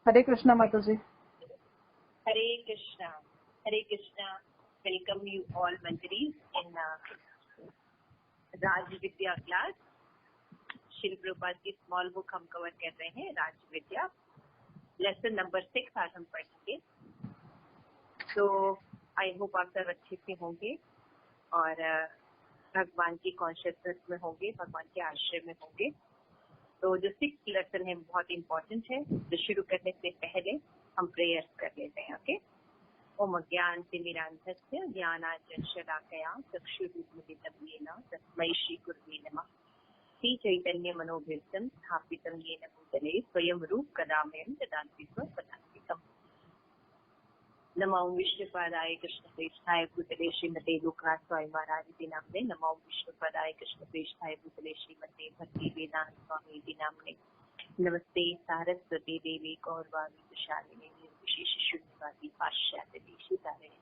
हरे कृष्णा माता ji. Hare Krishna. Hare Krishna. Welcome you all Manjari in Raj Vidya class. Shri Prabhupada की small book हम कवर कर रहे हैं, राज विद्या लेसन नंबर 6 आज हम पढ़ेंगे। तो आई होप आप सब अच्छे से होंगे और भगवान की कॉन्शियसनेस में होंगे, भगवान के आश्रय में होंगे। तो जो 6th लेसन है बहुत इम्पोर्टेंट है। तो शुरू करने से पहले हम प्रेयर्स कर लेते हैं। ओके। ओम ज्ञानतिमिरान्धस्य ज्ञानाञ्जनशलाकया चक्षुरुन्मिलितं येन तस्मै श्रीगुरुवे नमः। श्रीचैतन्यमनोभीष्टं स्थापितं येन भूतले स्वयं रूपकदा मह्यं ददाति स्वपदान्तिकम्। नमो विष्णुपादाय कृष्णप्रेष्ठाय भूतले श्रीमते लोकनाथ महाराज नामने। नमो विष्णुपादाय कृष्णप्रेष्ठाय भूतले श्रीमते भक्ति वेदांत स्वामी नामने। नमस्ते सारस्वती देवी गौरवाणी विशालिनी निर्विशेष शून्यवादी पाश्चात्य देशिकारिणी।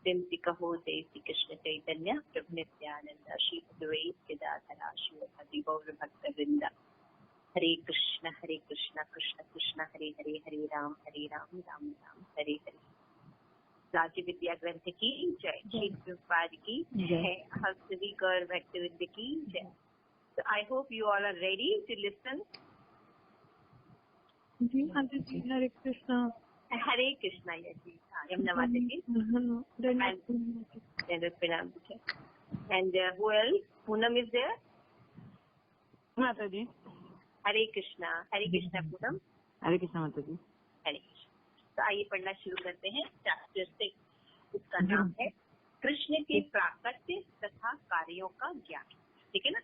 विमति कहो जय श्री कृष्ण चैतन्य प्रभु नित्यानंद श्री अद्वैत गदाधर श्रीमती गौर भक्त वृंद। हरे कृष्ण कृष्ण कृष्ण हरे हरे, हरे राम राम राम हरे हरे। राज्य विद्या ग्रंथ की जय, श्री प्रभुपाद की जय, हस्ती गौर भक्त वृंद की जय। So I hope you all are ready to listen. जी हाँ जी। हरे कृष्णा। हरे कृष्णा। यजी यमुना माता जी and who else? Poonam is there? माता जी। हरे कृष्णा पूनम। हरे कृष्णा माता जी। हरे कृष्ण। तो आइए पढ़ना शुरू करते हैं। चैप्टर 6, उसका नाम है कृष्ण के प्राकट्य तथा कार्यों का ज्ञान। ठीक है ना।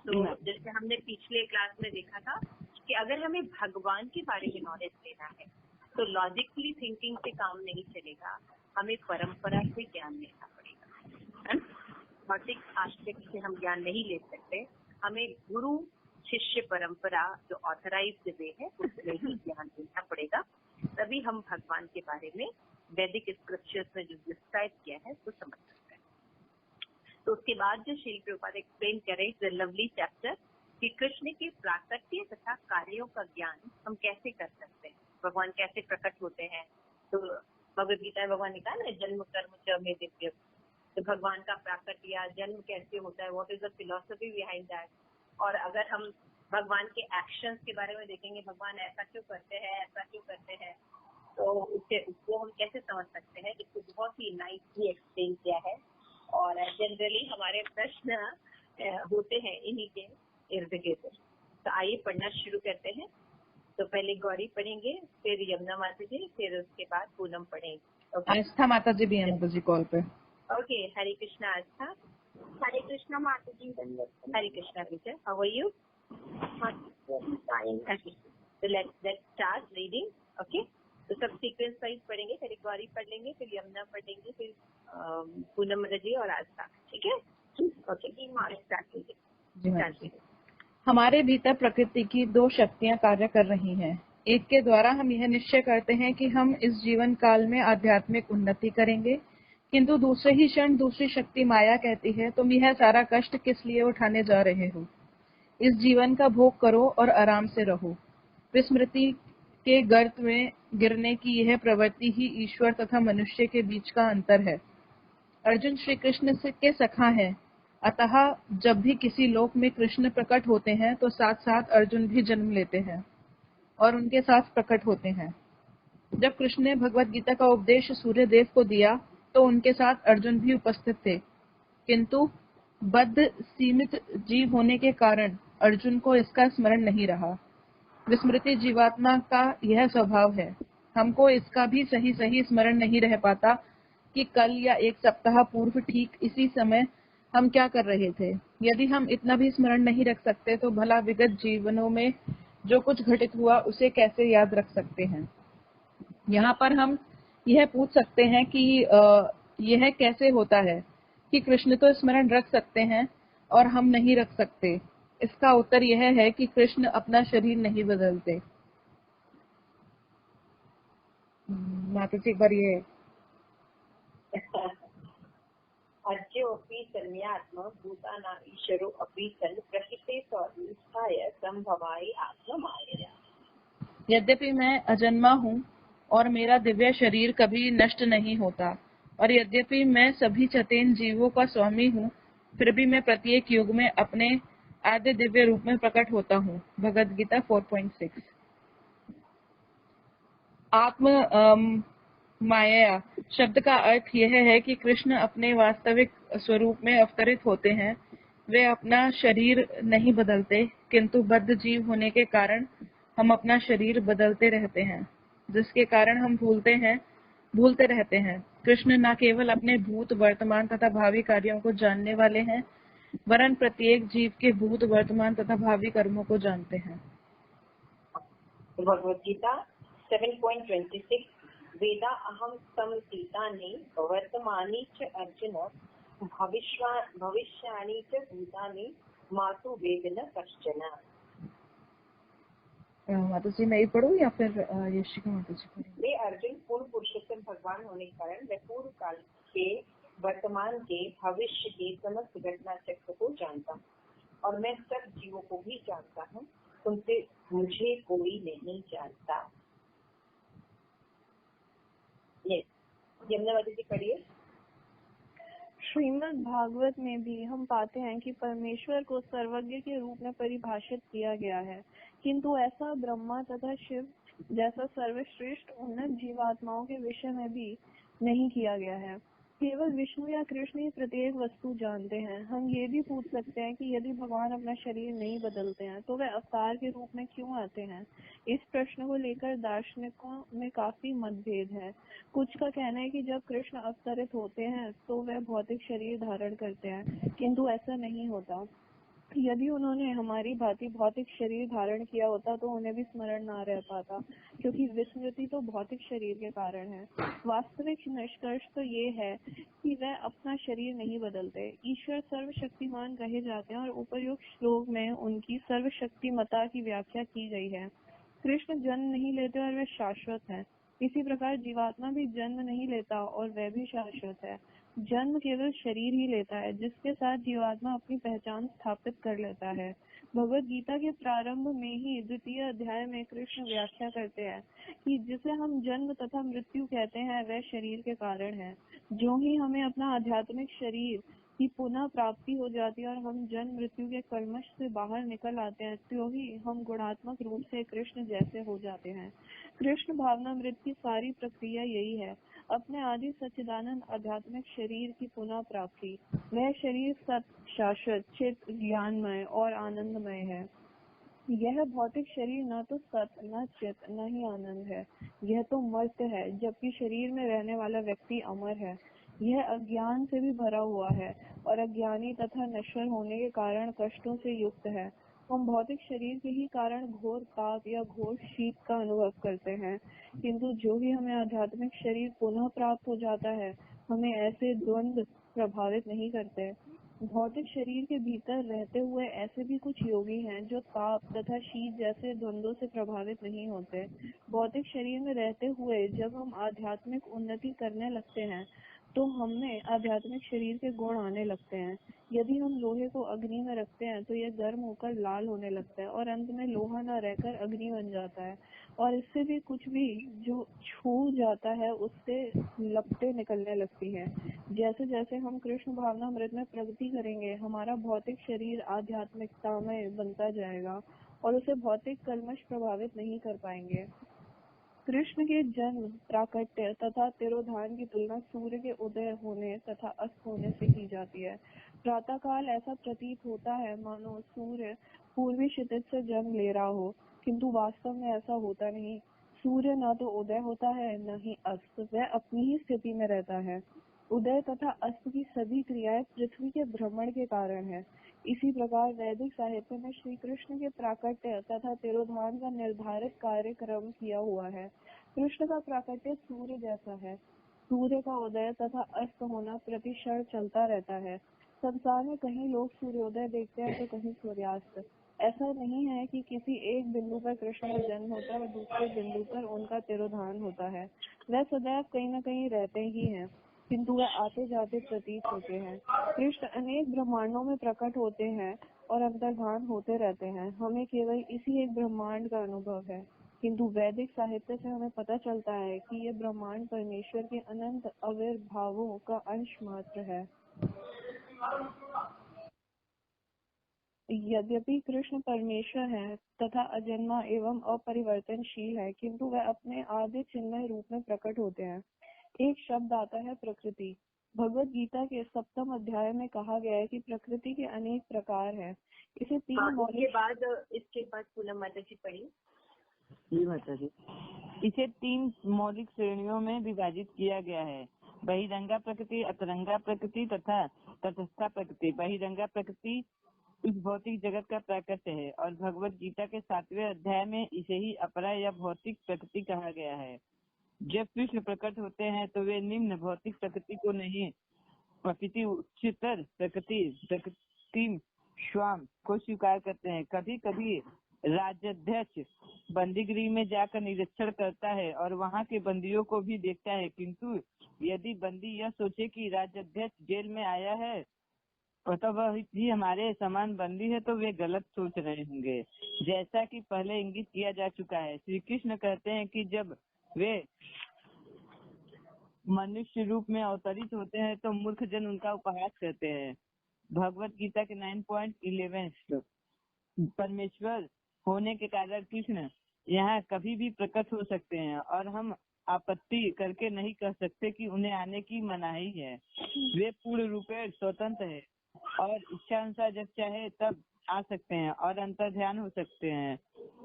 तो जैसे हमने पिछले क्लास में देखा था कि अगर हमें भगवान के बारे में नॉलेज लेना है तो लॉजिकली थिंकिंग से काम नहीं चलेगा, हमें परंपरा से ज्ञान लेना पड़ेगा। भौतिक एस्पेक्ट से हम ज्ञान नहीं ले सकते, हमें गुरु शिष्य परंपरा जो ऑथराइज्ड वे है उसमें ही ज्ञान लेना पड़ेगा, तभी हम भगवान के बारे में वैदिक स्क्रिप्चर्स में जो डिस्क्राइब किया है तो समझ सकते हैं। तो उसके बाद जो श्री प्रभुपाद एक्सप्लेन करें द लवली चैप्टर कि कृष्ण के प्राकट्य तथा कार्यों का ज्ञान हम कैसे कर सकते हैं, भगवान कैसे प्रकट होते हैं। तो भगवद गीता में भगवान ने कहा ना, जन्म कर्म च मे दिव्य। तो भगवान का प्राकट्य या जन्म कैसे होता है, what is the philosophy behind that. और अगर हम भगवान के एक्शंस के बारे में देखेंगे, भगवान ऐसा क्यों करते हैं, ऐसा क्यों करते हैं, तो उसको हम कैसे समझ सकते हैं, इसको बहुत ही नाइसली एक्सप्लेन किया है। और जनरली हमारे प्रश्न होते हैं इन्हीं के इर्द गिर्द। तो आइए पढ़ना शुरू करते हैं। तो पहले गौरी पढ़ेंगे, फिर यमुना माता जी, फिर उसके बाद पूनम पढ़ेंगे। आस्था माता जी भी है माता जी कॉल पे। ओके। हरे कृष्णा आस्था। हरे कृष्णा माता जी। हरे कृष्णा विजय, हाउ आर यू? तो लेट्स स्टार्ट रीडिंग। ओके। तो सब सीक्वेंस वाइज पढ़ेंगे, पहले गौरी पढ़ लेंगे, फिर यमुना पढ़ लेंगे, फिर पूनम माता जी और आस्था। ठीक है। ओके। स्टार्ट कीजिए। जी माता जी। हमारे भीतर प्रकृति की दो शक्तियां कार्य कर रही हैं। एक के द्वारा हम यह निश्चय करते हैं कि हम इस जीवन काल में आध्यात्मिक उन्नति करेंगे, किंतु दूसरे ही क्षण दूसरी शक्ति माया कहती है, तुम यह सारा कष्ट किस लिए उठाने जा रहे हो, इस जीवन का भोग करो और आराम से रहो। विस्मृति के गर्त में गिरने की यह प्रवृत्ति ही ईश्वर तथा मनुष्य के बीच का अंतर है। अर्जुन श्री कृष्ण के सखा हैं, अतः जब भी किसी लोक में कृष्ण प्रकट होते हैं तो साथ साथ अर्जुन भी जन्म लेते हैं और उनके साथ प्रकट होते हैं। जब कृष्ण ने भगवद गीता का उपदेश सूर्य देव को दिया तो उनके साथ अर्जुन भी उपस्थित थे, किंतु बद्ध सीमित जीव होने के कारण अर्जुन को इसका स्मरण नहीं रहा। विस्मृति जीवात्मा का यह स्वभाव है। हमको इसका भी सही स्मरण नहीं रह पाता कि कल या एक सप्ताह पूर्व ठीक इसी समय हम क्या कर रहे थे। यदि हम इतना भी स्मरण नहीं रख सकते तो भला विगत जीवनों में जो कुछ घटित हुआ उसे कैसे याद रख सकते हैं। यहाँ पर हम यह पूछ सकते हैं कि यह कैसे होता है कि कृष्ण तो स्मरण रख सकते हैं और हम नहीं रख सकते। इसका उत्तर यह है कि कृष्ण अपना शरीर नहीं बदलते। माता जी एक बार ये अर्ज्योऽपि सन्यात्म भूतानां ईश्वरो अपि सन् प्रकृते स्वाधिष्ठाय संभवाय आत्ममायया। यद्यपि मैं अजन्मा हूँ और मेरा दिव्य शरीर कभी नष्ट नहीं होता, और यद्यपि मैं सभी चेतन जीवों का स्वामी हूँ, फिर भी मैं प्रत्येक युग में अपने आद्य दिव्य रूप में प्रकट होता हूँ। भगवद गीता 4.6। आत्म माया शब्द का अर्थ यह है कि कृष्ण अपने वास्तविक स्वरूप में अवतरित होते हैं। वे अपना शरीर नहीं बदलते, किंतु बद्ध जीव होने के कारण हम अपना शरीर बदलते रहते हैं, जिसके कारण हम भूलते रहते हैं। कृष्ण न केवल अपने भूत, वर्तमान तथा भावी कार्यों को जानने वाले हैं, वरन प्रत्येक जीव के भूत, वर्तमान तथा भावी कर्मों को जानते हैं। भगवद गीता 7.26 वेदा अहम समतीतानि वर्तमानि च अर्जुन भविष्यानि च भूतानि मातु वेद न कश्चन। माता जी मैं ही पढ़ूं या फिर यशिका माता जी पढ़ें? वे अर्जुन पूर्ण पुरुषोत्तम भगवान होने के कारण मैं पूर्व काल के, वर्तमान के, भविष्य के समस्त घटना चक्र को जानता हूँ, और मैं सब जीवों को भी जानता हूँ, तुमसे मुझे कोई नहीं जानता। ये यमुनावती जी पढ़िए। श्रीमद् भागवत में भी हम पाते हैं कि परमेश्वर को सर्वज्ञ के रूप में परिभाषित किया गया है, किंतु ऐसा ब्रह्मा तथा शिव जैसा सर्वश्रेष्ठ उन्नत जीवात्माओं के विषय में भी नहीं किया गया है। केवल विष्णु या कृष्ण ही प्रत्येक वस्तु जानते हैं। हम ये भी पूछ सकते हैं कि यदि भगवान अपना शरीर नहीं बदलते हैं तो वे अवतार के रूप में क्यों आते हैं? इस प्रश्न को लेकर दार्शनिकों में काफी मतभेद है। कुछ का कहना है कि जब कृष्ण अवतरित होते हैं तो वे भौतिक शरीर धारण करते हैं, किंतु ऐसा नहीं होता। यदि उन्होंने हमारी भांति भौतिक शरीर धारण किया होता तो उन्हें भी स्मरण न रह पाता, क्योंकि विस्मृति तो भौतिक शरीर के कारण है। वास्तविक निष्कर्ष तो ये है कि वह अपना शरीर नहीं बदलते। ईश्वर सर्वशक्तिमान कहे जाते हैं और उपर्युक्त श्लोक में उनकी सर्वशक्तिमता की व्याख्या की गई है। कृष्ण जन्म नहीं लेते और वे शाश्वत है। इसी प्रकार जीवात्मा भी जन्म नहीं लेता और वह भी शाश्वत है। जन्म केवल शरीर ही लेता है, जिसके साथ जीवात्मा अपनी पहचान स्थापित कर लेता है। भगवद गीता के प्रारंभ में ही 2य अध्याय में कृष्ण व्याख्या करते हैं कि जिसे हम जन्म तथा मृत्यु कहते हैं वह शरीर के कारण है। जो ही हमें अपना आध्यात्मिक शरीर की पुनः प्राप्ति हो जाती है और हम जन्म मृत्यु के कलमश से बाहर निकल आते हैं, तो ही हम गुणात्मक रूप से कृष्ण जैसे हो जाते हैं। कृष्ण भावनामृत की सारी प्रक्रिया यही है, अपने आदि सच्चिदानंद आध्यात्मिक शरीर की पुनः प्राप्ति। वह शरीर सत्य, शाश्वत, चित, ज्ञानमय और आनंदमय है। यह भौतिक शरीर न तो सत्य, न चित, न ही आनंद है। यह तो मर्त्य है, जबकि शरीर में रहने वाला व्यक्ति अमर है। यह अज्ञान से भी भरा हुआ है और अज्ञानी तथा नश्वर होने के कारण कष्टों से युक्त है। हम भौतिक शरीर के ही कारण घोर ताप या घोर शीत का अनुभव करते हैं, किंतु जो ही हमें आध्यात्मिक शरीर पुनः प्राप्त हो जाता है, हमें ऐसे द्वंद्व प्रभावित नहीं करते। भौतिक शरीर के भीतर रहते हुए ऐसे भी कुछ योगी हैं जो ताप तथा शीत जैसे द्वंद्वों से प्रभावित नहीं होते। भौतिक शरीर में रहते हुए जब हम आध्यात्मिक उन्नति करने लगते हैं तो हमें आध्यात्मिक शरीर के गुण आने लगते हैं। यदि हम लोहे को अग्नि में रखते हैं तो यह गर्म होकर लाल होने लगता है और अंत में लोहा न रहकर अग्नि बन जाता है, और इससे भी कुछ भी जो छू जाता है उससे लपटें निकलने लगती हैं। जैसे जैसे हम कृष्ण भावनामृत में प्रगति करेंगे, हमारा भौतिक शरीर आध्यात्मिकता में बनता जाएगा और उसे भौतिक कलमश प्रभावित नहीं कर पाएंगे। कृष्ण के जन्म, प्राकट्य तथा तिरोधान की तुलना सूर्य के उदय होने तथा अस्त होने से की जाती है। प्रातः काल ऐसा प्रतीत होता है मानो सूर्य पूर्वी क्षितिज से जन्म ले रहा हो, किंतु वास्तव में ऐसा होता नहीं। सूर्य न तो उदय होता है न ही अस्त, वह अपनी ही स्थिति में रहता है। उदय तथा अस्त की सभी क्रियाएं पृथ्वी के भ्रमण के कारण है। इसी प्रकार वैदिक साहित्य में श्री कृष्ण के प्राकट्य तथा तिरोधान का निर्धारित कार्यक्रम किया हुआ है। कृष्ण का प्राकट्य सूर्य जैसा है। सूर्य का उदय तथा अस्त होना प्रति क्षण चलता रहता है। संसार में कहीं लोग सूर्योदय देखते हैं तो कहीं सूर्यास्त। ऐसा नहीं है कि किसी एक बिंदु पर कृष्ण का जन्म होता है और दूसरे बिंदु पर उनका तिरोधान होता है। वह सदैव कहीं न कहीं रहते ही हैं, किंतु वह आते जाते प्रतीत होते हैं। कृष्ण अनेक ब्रह्मांडों में प्रकट होते हैं और अंतर्धान होते रहते हैं। हमें केवल इसी एक ब्रह्मांड का अनुभव है। किंतु वैदिक साहित्य से हमें पता चलता है कि यह ब्रह्मांड परमेश्वर के अनंत आविर्भावों का अंश मात्र है। यद्यपि कृष्ण परमेश्वर है तथा अजन्मा एवं अपरिवर्तनशील है, किंतु वह अपने आदि चिन्मय रूप में प्रकट होते हैं। एक शब्द आता है प्रकृति। भगवत गीता के 7वें अध्याय में कहा गया है कि प्रकृति के अनेक प्रकार हैं। इसे इसके बाद पूनम माता जी पढ़ी। जी माता जी। इसे 3 मौलिक श्रेणियों में विभाजित किया गया है। बहिरंगा प्रकृति, अतरंगा प्रकृति तथा तटस्था प्रकृति। बहिरंगा प्रकृति इस भौतिक जगत का प्राकृत है और भगवत गीता के 7वें अध्याय में इसे ही अपरा या भौतिक प्रकृति कहा गया है। जब कृष्ण प्रकट होते हैं तो वे निम्न भौतिक प्रकृति को नहीं अपितु उच्चतर प्रकृति स्वाम को स्वीकार करते हैं। कभी कभी राज्याध्यक्ष बंदीगृह में जाकर निरीक्षण करता है और वहाँ के बंदियों को भी देखता है, किंतु यदि बंदी यह सोचे कि राज्याध्यक्ष जेल में आया है तो वह भी हमारे समान बंदी है, तो वे गलत सोच रहे होंगे, जैसा कि पहले इंगित किया जा चुका है। श्री कृष्ण कहते हैं कि जब वे मनुष्य रूप में अवतरित होते हैं तो मूर्ख जन उनका उपहास करते हैं। भगवत गीता के 9.11 परमेश्वर होने के कारण कृष्ण यहाँ कभी भी प्रकट हो सकते हैं और हम आपत्ति करके नहीं कह सकते कि उन्हें आने की मनाही है। वे पूर्ण रूपे स्वतंत्र है और इच्छा अनुसार जब चाहे तब आ सकते हैं और अंतर्ध्यान हो सकते हैं।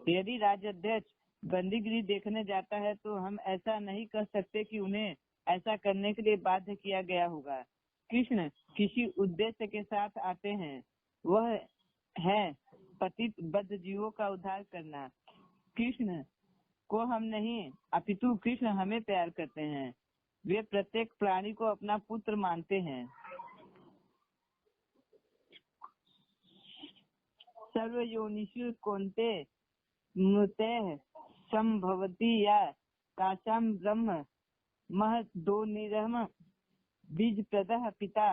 यदि राज्याध्यक्ष बंदीगृह देखने जाता है तो हम ऐसा नहीं कह सकते कि उन्हें ऐसा करने के लिए बाध्य किया गया होगा। कृष्ण किसी उद्देश्य के साथ आते हैं, वह है पतित बद्ध जीवों का उद्धार करना। कृष्ण को हम नहीं अपितु कृष्ण हमें प्यार करते हैं। वे प्रत्येक प्राणी को अपना पुत्र मानते हैं। सर्वयोनिषु कौन्ते मृते संभवती या काचाम ब्रह्म महदोनिरहम बीज प्रदः पिता।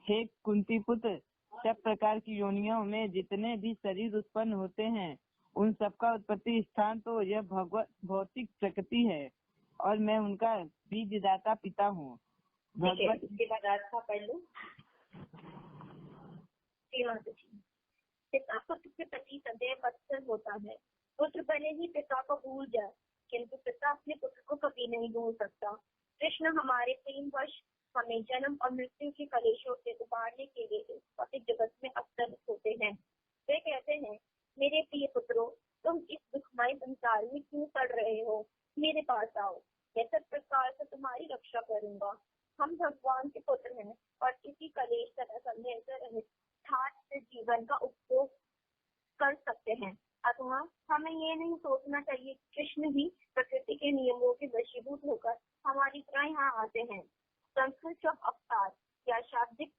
हे कुंती पुत्र, सब प्रकार की योनियों में जितने भी शरीर उत्पन्न होते हैं उन सबका उत्पत्ति स्थान तो यह भौतिक प्रकृति है और मैं उनका बीजदाता पिता हूँ। भगवत इसके बाद आज का पढ़ लो। पिता पुत्र के प्रति सदैव वत्सल होता है। पुत्र भले ही पिता को भूल जाए, किंतु पिता अपने पुत्र को कभी नहीं भूल सकता। कृष्ण हमारे प्रेम वश हमें जन्म और मृत्यु के कलेशों से उबारने के लिए इस भौतिक जगत में अवतरित होते हैं। वे कहते हैं, मेरे प्रिय पुत्रों, तुम इस दुखमय संसार में क्यों पड़ रहे हो? मेरे पास आओ, मैं सब प्रकार से तुम्हारी रक्षा करूंगा। हम भगवान के पुत्र हैं और इसी कलेश तरह से जीवन का उपयोग कर सकते हैं। अथवा हमें ये नहीं सोचना चाहिए कि कृष्ण ही प्रकृति के नियमों के वशीभूत होकर हमारी तरह यहाँ आते हैं। संस्कृत शब्द अवतार या शाब्दिक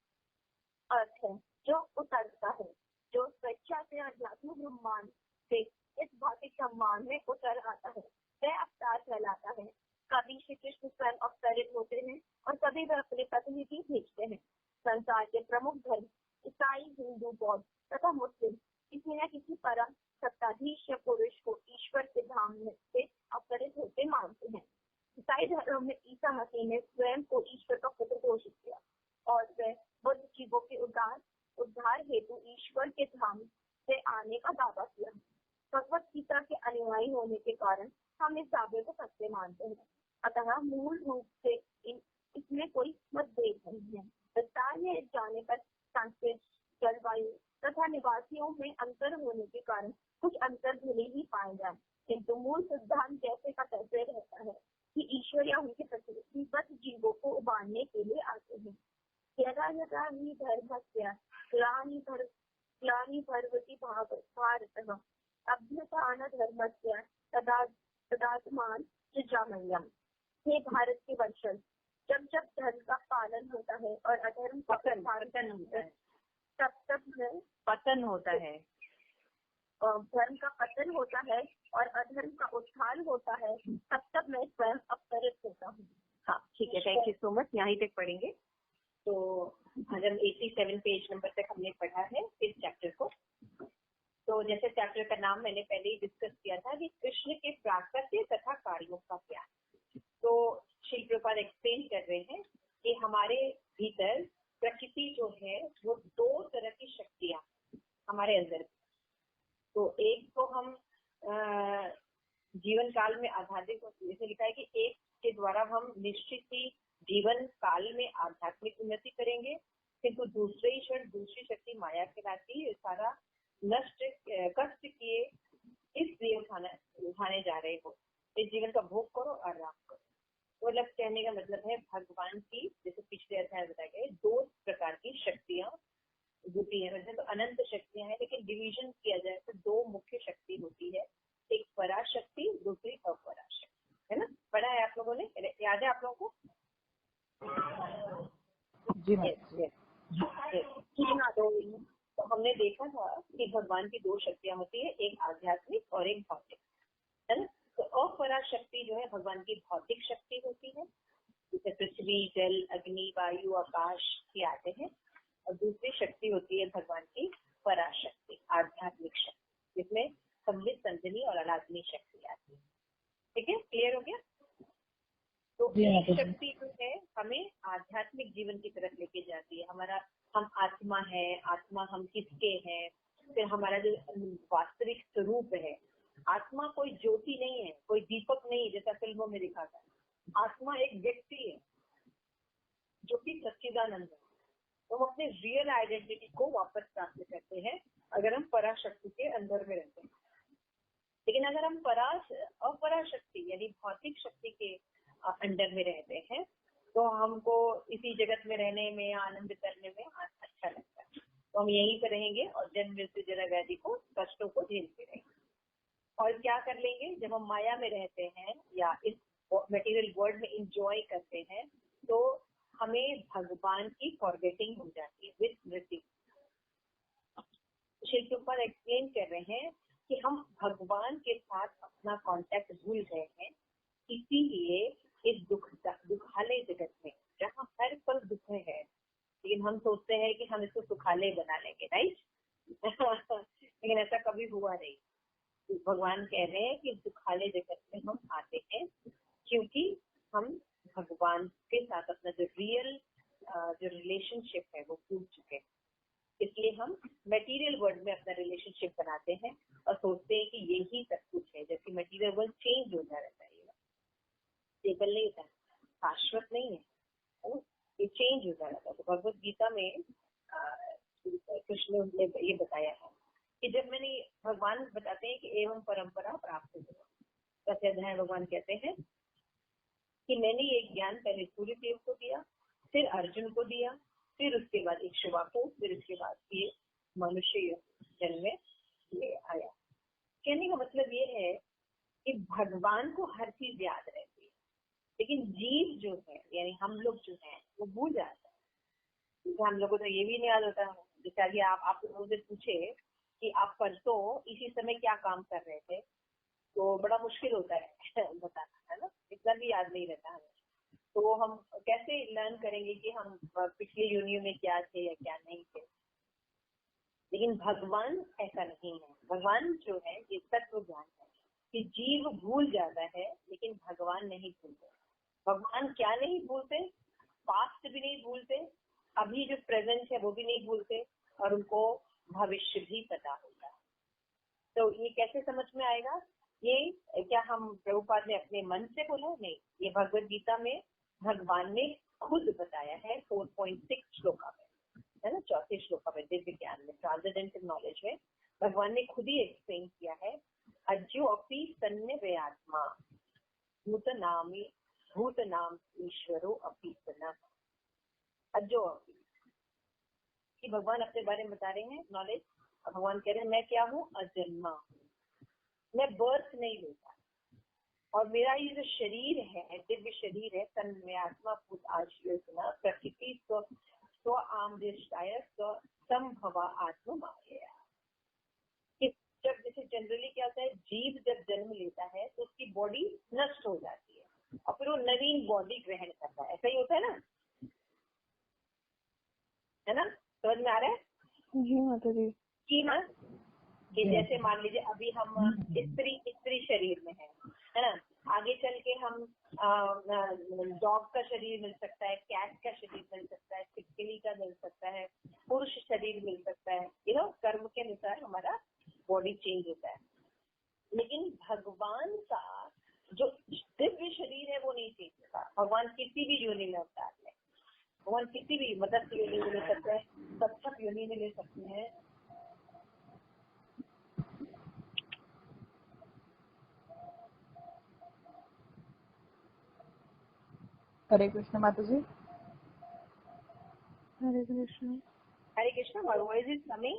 अर्थ है जो उतरता है, जो स्वेच्छा से आध्यात्मिक ब्रह्मांड से इस भौतिक ब्रह्मांड में उतर आता है, वह अवतार कहलाता है। कभी श्री कृष्ण स्वयं अवतरित होते हैं और कभी वह अपने प्रतिनिधि भेजते हैं। संसार के प्रमुख धर्म ईसाई, हिंदू, बौद्ध तथा मुस्लिम किसी न किसी परम सत्ताधीश या पुरुष को ईश्वर के धाम से अवतरित होते मानते हैं। ईसाई धर्म में ईसा मसीह ने स्वयं को ईश्वर का पुत्र घोषित किया और वह बुद्ध जीवों के उद्धार हेतु ईश्वर के धाम से आने का दावा किया। भगवत गीता के अनुयायी होने के कारण हम इस दावे को सत्य मानते हैं। अतः मूल रूप से इसमें कोई मतभेद नहीं है। विस्तार में जाने पर संस्कृत, जलवायु तथा निवासियों में अंतर होने के कारण कुछ अंतर भले ही पाए जाए, किंतु मूल सिद्धांत जैसे का तैसे रहता है कि ईश्वर या उनके प्रतिबद्ध जीवों को उबारने के लिए आते हैं। यदा यदा ही धर्मस्य ग्लानि भर्वति भारतः अभ्युत्थान धर्मस्य तदात्मान सृजाम्यहम्। हे भारत के वंशज, जब जब धर्म का पालन होता है और अधर्म का पतन होता है, तब पतन होता है। धर्म का पतन होता है और अधर्म का उत्थान होता है, तब मैं स्वयं अवतरित होता हूँ। हाँ, ठीक है, थैंक यू सो मच। यहाँ तक पढ़ेंगे। तो 187 पेज नंबर तक हमने पढ़ा है इस चैप्टर को। तो तो जैसे चैप्टर का नाम मैंने पहले ही डिस्कस किया था कि कृष्ण के प्राकट्य तथा कार्यों का ज्ञान। तो श्री प्रभुपाद एक्सप्लेन कर रहे हैं कि हमारे भीतर प्रकृति जो है वो दो तरह की शक्तियां हमारे अंदर। तो एक तो हम जीवन काल में आध्यात्मिक, जैसे लिखा है कि एक के द्वारा हम निश्चित ही जीवन काल में आध्यात्मिक उन्नति करेंगे, किंतु दूसरे ही क्षण दूसरी शक्ति माया कहलाती है, सारा नष्ट कष्ट किए इसलिए उठाने जा रहे हो, इस जीवन का भोग करो और आराम करो। तो मतलब कहने का मतलब है भगवान की, जैसे पिछले अध्याय बताए गए, दो प्रकार की शक्तियां होती है, मतलब अनंत शक्तियां हैं, लेकिन डिवीजन किया जाए तो दो मुख्य शक्ति होती है, एक पराशक्ति, दूसरी अपराशक्ति, है ना। पढ़ा है आप लोगों ने, याद है आप लोगों को? जी तो हमने देखा था कि भगवान की दो शक्तियां होती है, एक आध्यात्मिक और एक भौतिक, है ना। तो अपराशक्ति जो है भगवान की भौतिक शक्ति होती है, जैसे पृथ्वी, जल, अग्नि, वायु, आकाश ये आते हैं, और दूसरी शक्ति होती है भगवान की पराशक्ति, आध्यात्मिक शक्ति, जिसमें संबित, संजनी और अनात्मी शक्ति आती है। ठीक है, क्लियर हो गया? तो एक शक्ति जो है हमें आध्यात्मिक जीवन की तरफ लेके जाती है। हम आत्मा है, आत्मा हम किसके हैं, फिर हमारा जो वास्तविक स्वरूप है, आत्मा कोई ज्योति नहीं है, कोई दीपक नहीं, जैसा फिल्मों में दिखाता है। आत्मा एक व्यक्ति है जो कि सच्चिदानंद है। तो हम अपने रियल आइडेंटिटी को वापस प्राप्त करते हैं अगर हम पराशक्ति के अंदर में रहते हैं। लेकिन अगर हम अपराशक्ति यानी भौतिक शक्ति के अंडर में रहते हैं तो हमको इसी जगत में रहने में, आनंद करने में अच्छा लगता है, तो हम यहीं पर रहेंगे और जन्म मृत्यु जरा व्याधि को, कष्टों को झेलते रहेंगे। और क्या कर लेंगे, जब हम माया में रहते हैं या इस मटेरियल वर्ल्ड में इंजॉय करते हैं तो हमें भगवान की फॉरगेटिंग हो जाती है विद मृत्यु। श्री प्रभुपाद एक्सप्लेन कर रहे हैं कि हम भगवान के साथ अपना कांटेक्ट भूल गए हैं, इसीलिए इस दुखालय जगत में जहाँ हर पल दुख है, लेकिन हम सोचते हैं कि हम इसको सुखालय बना लेंगे, राइट। लेकिन ऐसा कभी हुआ नहीं। तो भगवान कह रहे हैं कि दुखालय जगत में हम आते हैं क्योंकि हम भगवान के साथ अपना जो रियल जो रिलेशनशिप है वो भूल चुके हैं। इसलिए हम मटेरियल वर्ल्ड में अपना रिलेशनशिप बनाते हैं और सोचते हैं कि यही सब कुछ है, जबकि मटेरियल वर्ल्ड चेंज होता रहता है, स्टेबल नहीं होता है, शाश्वत नहीं है, ये चेंज होता रहता है। तो भगवत गीता में कृष्ण ने ये बताया है कि जब मैंने, भगवान बताते हैं कि एवं परंपरा प्राप्त हो, दसवें अध्याय भगवान कहते हैं कि मैंने ये ज्ञान पहले सूर्यदेव को दिया, फिर अर्जुन को दिया, फिर उसके बाद इक्ष्वा को, फिर उसके बाद ये मनुष्य जन्म में ये आया। कहने का मतलब ये है कि भगवान को हर चीज याद रहती है, लेकिन जीव जो है यानी हम लोग जो है वो भूल जाता है। क्योंकि हम लोगों को तो ये भी नहीं याद होता है। जैसे अभी आप लोगों से पूछे कि आप परसों इसी समय क्या काम कर रहे थे, तो बड़ा मुश्किल होता है बताना, है ना, इतना भी याद नहीं रहता हमें। तो हम कैसे लर्न करेंगे कि हम पिछले यूनियन में क्या थे या क्या नहीं थे। लेकिन भगवान ऐसा नहीं है। भगवान जो है ये तत्व ज्ञान है कि जीव भूल जाता है लेकिन भगवान नहीं भूलते। भगवान क्या नहीं भूलते, पास्ट भी नहीं भूलते, अभी जो प्रेजेंट है वो भी नहीं भूलते, और उनको भविष्य भी पता होता है। तो ये कैसे समझ में आएगा? ये क्या हम प्रभुपाद ने अपने मन से बोला? नहीं, ये भगवत गीता में भगवान ने खुद बताया है 4.6 श्लोका में, है ना, 4 श्लोका में, दिव्य ज्ञान में, ट्रांसेंडेंटल नॉलेज में भगवान ने खुद ही एक्सप्लेन किया है। अज्जो अपि सन्निवेयात्मा भूत नाम ईश्वरो अपि सन्नः। अज्जो अपि कि भगवान अपने बारे में बता रहे हैं नॉलेज। भगवान कह रहे हैं मैं क्या हूँ? अजन्मा, मैं बर्थ नहीं लेता, और मेरा ये जो शरीर है, दिव्य शरीर है, तन में आत्मा भूत आश्रय प्रकृति स्व आमदृष्टाय संभवा आत्मा माया। जब जैसे जनरली क्या होता है, जीव जब जन्म लेता है तो उसकी बॉडी नष्ट हो जाती है और फिर वो नवीन बॉडी ग्रहण करता है, ऐसा ही होता है ना, है ना, समझ में आ रहा है? जी माता जी। कि ना कि जैसे मान लीजिए अभी हम स्त्री शरीर में है ना, आगे चल के हम डॉग का शरीर मिल सकता है, कैट का शरीर मिल सकता है, छिपकली का मिल सकता है, पुरुष शरीर मिल सकता है, कर्म के अनुसार हमारा बॉडी चेंज होता है। लेकिन भगवान का जो दिव्य शरीर है वो नहीं चेंज होता। भगवान किसी भी योनि में अवतार है, भगवान किसी भी मत्स्य योनि में ले सकते हैं, कच्छप योनि में ले सकते हैं। हरे कृष्ण माता ji. Hare Krishna. Hare Krishna. My voice is coming?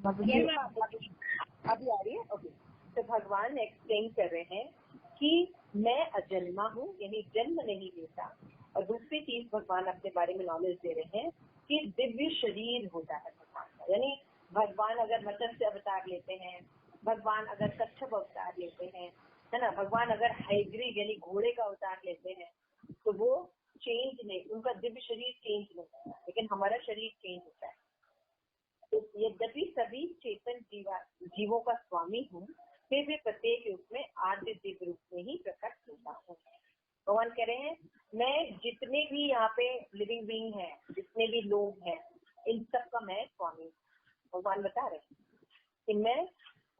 अभी आ रही है? ओके। तो भगवान एक्सप्लेन कर रहे हैं कि मैं अजन्मा हूँ, यानी जन्म नहीं लेता। और दूसरी चीज भगवान अपने बारे में नॉलेज दे रहे हैं कि दिव्य शरीर होता है भगवान का, यानी भगवान अगर मत्स्य अवतार लेते हैं, भगवान अगर कच्छप अवतार लेते हैं, है ना, भगवान अगर हाइग्रीव यानी घोड़े का अवतार लेते हैं, तो वो चेंज नहीं, उनका दिव्य शरीर चेंज नहीं होता, लेकिन हमारा शरीर चेंज होता है। तो यद्यपि सभी चेतन जीवों का स्वामी हूँ, फिर भी प्रत्येक रूप में आद्य दिव्य रूप में ही प्रकट होता हूँ। भगवान कह रहे हैं मैं जितने भी यहाँ पे लिविंग बीइंग है, जितने भी लोग हैं, इन सब का मैं स्वामी हूँ। भगवान बता रहे हैं कि मैं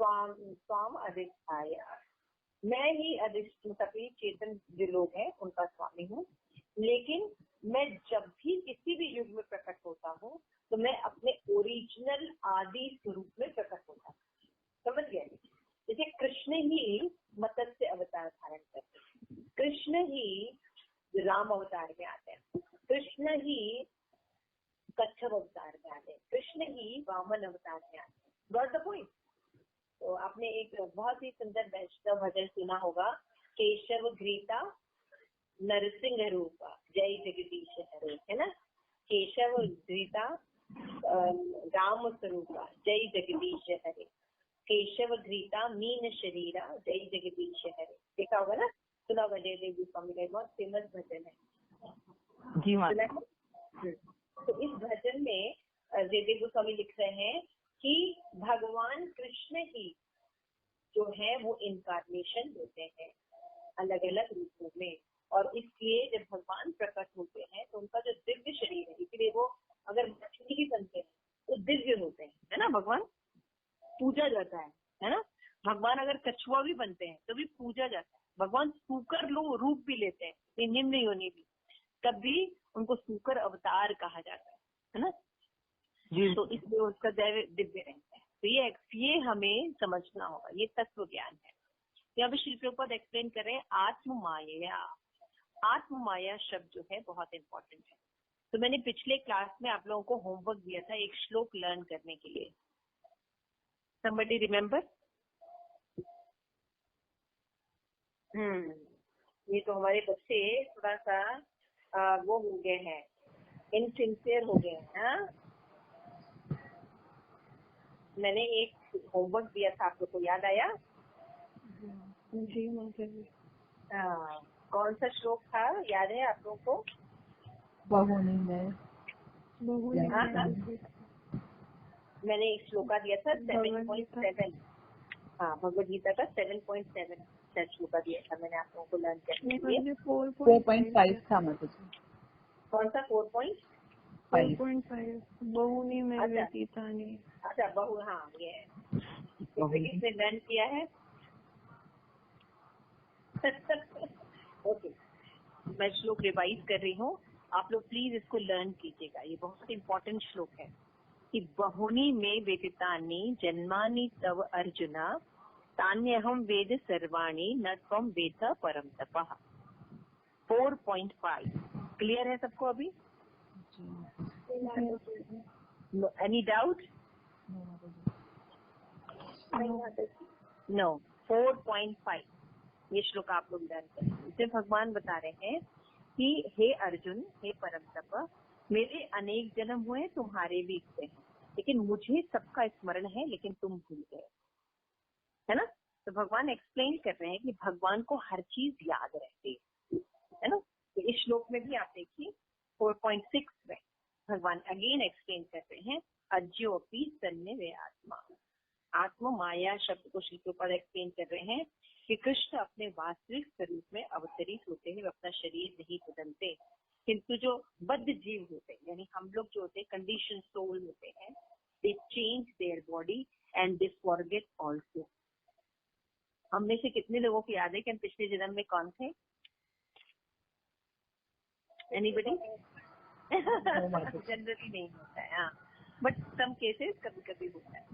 स्वाम अधिष्ठाय, मैं ही अधिष्ठ सभी चेतन जो लोग हैं उनका स्वामी हूँ। लेकिन मैं जब भी किसी भी युग में प्रकट होता हूँ तो मैं अपने ओरिजिनल आदि स्वरूप में प्रकट होता हूँ। समझ गए? जैसे कृष्ण ही मत्स्य अवतार धारण करते हैं, कृष्ण ही राम अवतार में आते हैं, कृष्ण ही कच्छप अवतार में आते हैं, कृष्ण ही वामन अवतार में आते हैं। Got the point? तो आपने एक बहुत ही सुंदर वैष्णव भजन सुना होगा, केशव घृता नरसिंह रूपा जय जगदीश हरे, है ना। केशव घृता राम स्वरूपा जय जगदीश हरे, केशव घृता मीन शरीरा जय जगदीश हरे। देखा होगा ना, सुना होगा जयदेव गोस्वामी का, बहुत फेमस भजन है जी माँ। तो इस भजन में जयदेव गोस्वामी लिख रहे हैं कि भगवान कृष्ण ही जो है वो इनकारनेशन होते हैं अलग अलग रूपों में, और इसलिए जब भगवान प्रकट होते हैं तो उनका जो दिव्य शरीर है, इसलिए वो अगर मछली भी बनते हैं तो दिव्य होते हैं, है ना, भगवान पूजा जाता है ना। भगवान अगर कछुआ भी बनते हैं तो भी पूजा जाता है। भगवान सूकर रूप भी लेते हैं, निम्न योनि भी, तब भी उनको सूकर अवतार कहा जाता है ना। तो इसलिए उसका दिव्य रहता है। तो ये हमें समझना होगा, ये तत्व ज्ञान है। यहाँ पे श्री प्रभुपाद एक्सप्लेन कर रहे हैं आत्म माया। आत्म माया शब्द जो है बहुत इंपॉर्टेंट है। तो मैंने पिछले क्लास में आप लोगों को होमवर्क दिया था एक श्लोक लर्न करने के लिए। somebody remember? ये तो हमारे बच्चे थोड़ा सा वो हो गए हैं, इनसिंसियर हो गए हैं। हाँ, मैंने एक होमवर्क दिया था, आप लोग को याद आया? जी माता जी। कौन सा श्लोक था, याद है आप लोगों को? बहुनी में मैंने एक श्लोका दिया था 7.7। हाँ, भगवद गीता का 7.7 श्लोका दिया था मैंने आप लोगों को लर्न करने के लिए। 4.5 था मतलब। कौन सा 4.5 बहुनी में व्यतीतानि। अच्छा, बहु, हाँ ये किसने लर्न किया है? ओके, मैं श्लोक रिवाइज कर रही हूँ, आप लोग प्लीज इसको लर्न कीजिएगा। ये बहुत इंपॉर्टेंट श्लोक है कि बहुनी में व्यतीतानि जन्मानि तव अर्जुना तान्यहं वेद सर्वाणि न त्वं वेद परम तपः। 4.5 क्लियर है सबको अभी? Any doubt? नो। 4.5 ये श्लोक आप लोग लर्न करें। इसमें भगवान बता रहे हैं कि हे अर्जुन, हे परम तप, मेरे अनेक जन्म हुए, तुम्हारे भी हुए हैं, लेकिन मुझे सबका स्मरण है, लेकिन तुम भूल गए, है ना। तो भगवान एक्सप्लेन कर रहे हैं कि भगवान को हर चीज याद रहती है ना। तो इस श्लोक में भी आप देखिए 4.6 में भगवान अगेन एक्सप्लेन कर रहे हैं अज्योपी तन्ने वे आत्मा। आत्मा माया शब्द को श्री प्रभुपाद एक्सप्लेन कर रहे हैं कि कृष्ण अपने वास्तविक स्वरूप में अवतरित होते हैं, वे अपना शरीर नहीं बदलते, किंतु जो बद्ध जीव होते हैं यानी हम लोग जो होते हैं कंडीशन सोल होते हैं, दे change their body and they forget also. हम में से कितने लोगों को याद है कि हम पिछले जन्म में कौन थे? एनीबडी? जनरली नहीं होता है, हाँ, बट सम केसेस कभी कभी होता है,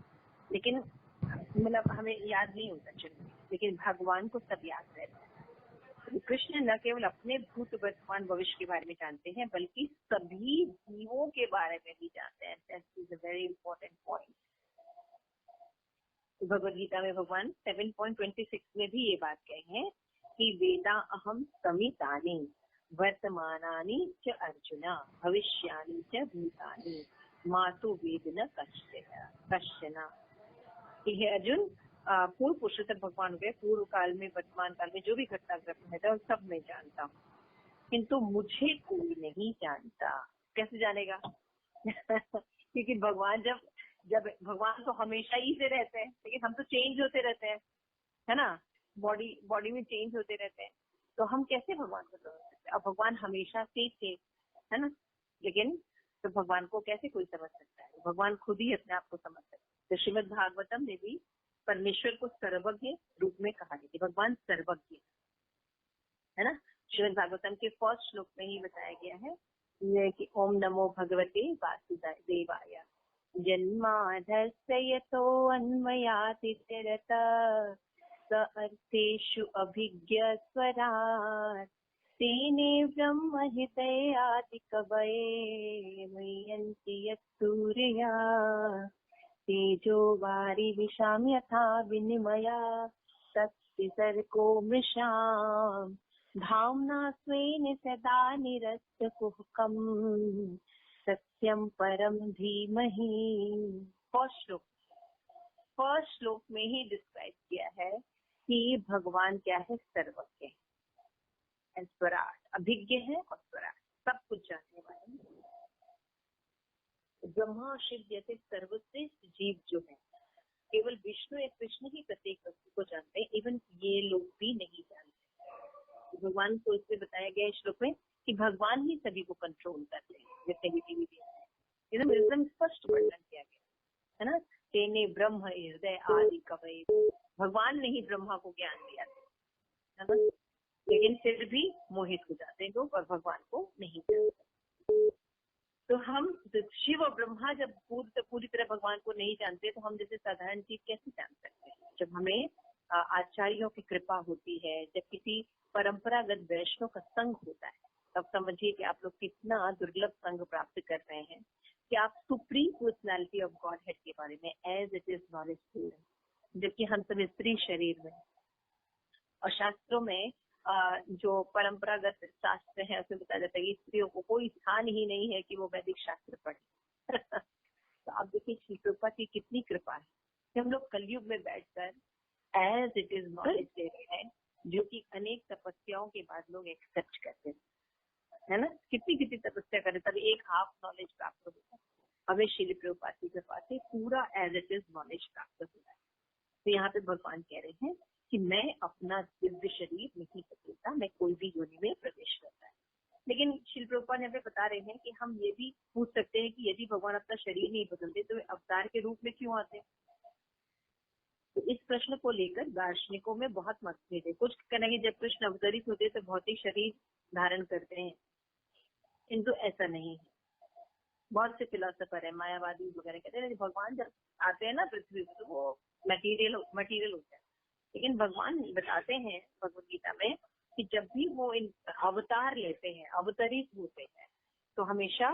लेकिन मतलब हमें याद नहीं होता जनरली, लेकिन भगवान को सब याद रहता है। कृष्ण न केवल अपने भूत वर्तमान भविष्य के बारे में जानते हैं बल्कि सभी जीवों के बारे में भी जानते हैं। That is a very important point. Bhagavad Gita में भगवान 7.26 में भी ये बात कही है कि वेदा अहम समितानि वर्तमानानि च अर्जुन भविष्यानि च भूतानि मातु वेद न कश्चन। हे अर्जुन, पूर्व पुरुषोत्तम भगवान हुए, पूर्व काल में वर्तमान काल में जो भी घटनाक्रम है सब मैं जानता हूँ, किंतु मुझे कोई नहीं जानता। कैसे जानेगा? क्योंकि भगवान जब भगवान तो हमेशा ही से रहते हैं, लेकिन हम तो चेंज होते रहते हैं, है ना, बॉडी में चेंज होते रहते हैं, तो हम कैसे भगवान को समझ सकते हैं? अब भगवान हमेशा से थे, है ना, लेकिन तो भगवान को कैसे कोई समझ सकता है? भगवान खुद ही अपने आप को समझ सकते हैं। तो श्रीमद् भागवतम में भी परमेश्वर को सर्वज्ञ रूप में कहा गया कि भगवान सर्वज्ञ है ना। श्रीमद् भागवतम के फर्स्ट श्लोक में ही बताया गया है कि ओम नमो भगवते वासुदेवाय जन्माधस्य यतोऽन्वयाति तिरतः स अर्थेषु अभिज्ञस्वराट् तेने ब्रह्म हृदये आदि कवये मुह्यन्ति यत्सूर्याः तेजो वारिविशां यथा विनिमया तस्य सर्गो मृषाम् धाम्ना स्वेन सदा निरस्तकुहकम् सत्यम परम धीमहि। फर्स्ट श्लोक में ही डिस्क्राइब किया है कि भगवान क्या है? सर्वज्ञ है, स्वराट, अभिज्ञ है और स्वराट, सब कुछ जानने वाले हैं। ब्रह्मा और शिव जैसे सर्वश्रेष्ठ जीव जो है, केवल विष्णु या कृष्ण ही प्रत्येक वस्तु को जानते हैं, इवन ये लोग भी नहीं जानते। भगवान को इसमें बताया गया है श्लोक में कि भगवान ही सभी को कंट्रोल करते हैं, जितने भी जीव हैं, एकदम स्पष्ट वर्णन किया गया है ना। तेने ब्रह्म हृदय आदि कवये, भगवान ने ही ब्रह्मा को ज्ञान दिया है ना, लेकिन फिर भी मोहित हो जाते हैं लोग और भगवान को नहीं जानते। तो हम शिव और ब्रह्मा जब पूरी तरह भगवान को नहीं जानते, तो हम जैसे साधारण चीज कैसे जान सकते हैं? जब हमें आचार्यों की कृपा होती है, जब किसी परंपरागत वैष्णव का संग होता है, तब समझिए कि आप लोग कितना दुर्लभ संग प्राप्त कर रहे हैं कि आप supreme personality of God head के बारे में एज इट इज नॉलेज ले रहे हैं, जबकि हम सब स्त्री शरीर में। और शास्त्रों में जो परंपरागत शास्त्र है उसमें बताया जाता है कि स्त्रियों को कोई स्थान ही नहीं है कि वो वैदिक शास्त्र पढ़े। तो आप देखिए श्री प्रभुपाद की कितनी कृपा है कि हम लोग कलयुग में बैठकर एज इट इज नॉलेज ले रहे हैं, जो कि अनेक तपस्याओं के बाद लोग एक्सेप्ट करते हैं, है ना। कितनी तपस्या करें तब एक हाफ नॉलेज प्राप्त होता है। हमें श्री प्रभुपाद की कृपा से पूरा एज इट इज नॉलेज प्राप्त होता है। तो यहाँ पे भगवान कह रहे हैं कि मैं अपना दिव्य शरीर नहीं बदलता, मैं कोई भी योनि में प्रवेश करता है। लेकिन श्री प्रभुपाद यहाँ पे बता रहे हैं कि हम ये भी पूछ सकते हैं कि यदि भगवान अपना शरीर नहीं बदलते तो वे अवतार के रूप में क्यों आते हैं? तो इस प्रश्न को लेकर दार्शनिकों में बहुत मतभेद है। कुछ कहेंगे जब कृष्ण अवतरित होते तो भौतिक शरीर धारण करते हैं, किंतु ऐसा नहीं है। बहुत से फिलोसोफर है, मायावादी वगैरह कहते हैं भगवान जब आते हैं ना पृथ्वी पर तो वो मटीरियल होता है, लेकिन भगवान बताते हैं भगवद गीता में कि जब भी वो इन अवतार लेते हैं, अवतरित होते हैं, तो हमेशा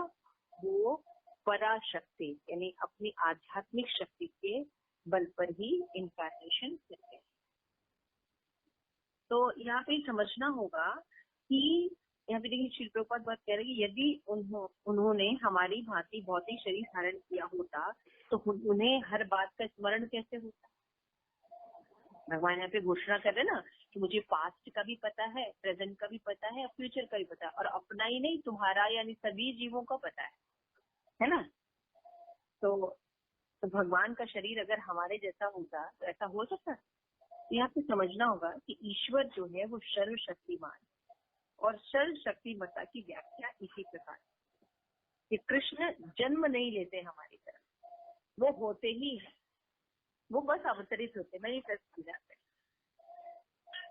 वो पराशक्ति यानी अपनी आध्यात्मिक शक्ति के बल पर ही इनकारनेशन करते हैं। तो यहाँ पे समझना होगा कि यहाँ पे देखिए श्री प्रभुपाद बात कह रहे हैं कि यदि उन्होंने हमारी भांति भौतिक शरीर धारण किया होता तो उन्हें हर बात का स्मरण कैसे होता? भगवान यहाँ पे घोषणा कर रहे ना कि मुझे पास्ट का भी पता है, प्रेजेंट का भी पता है, फ्यूचर का भी पता है, और अपना ही नहीं तुम्हारा यानी सभी जीवों का पता है ना। तो तो भगवान का शरीर अगर हमारे जैसा होता तो ऐसा हो सकता? यहाँ पे समझना होगा कि ईश्वर जो है वो सर्वशक्तिमान, और सर्वशक्तिमत्ता की व्याख्या इसी प्रकार कि कृष्ण जन्म नहीं लेते हमारी तरह, वो होते ही है, वो बस अवतरित होते, मैनिफेस्ट हो जाते हैं।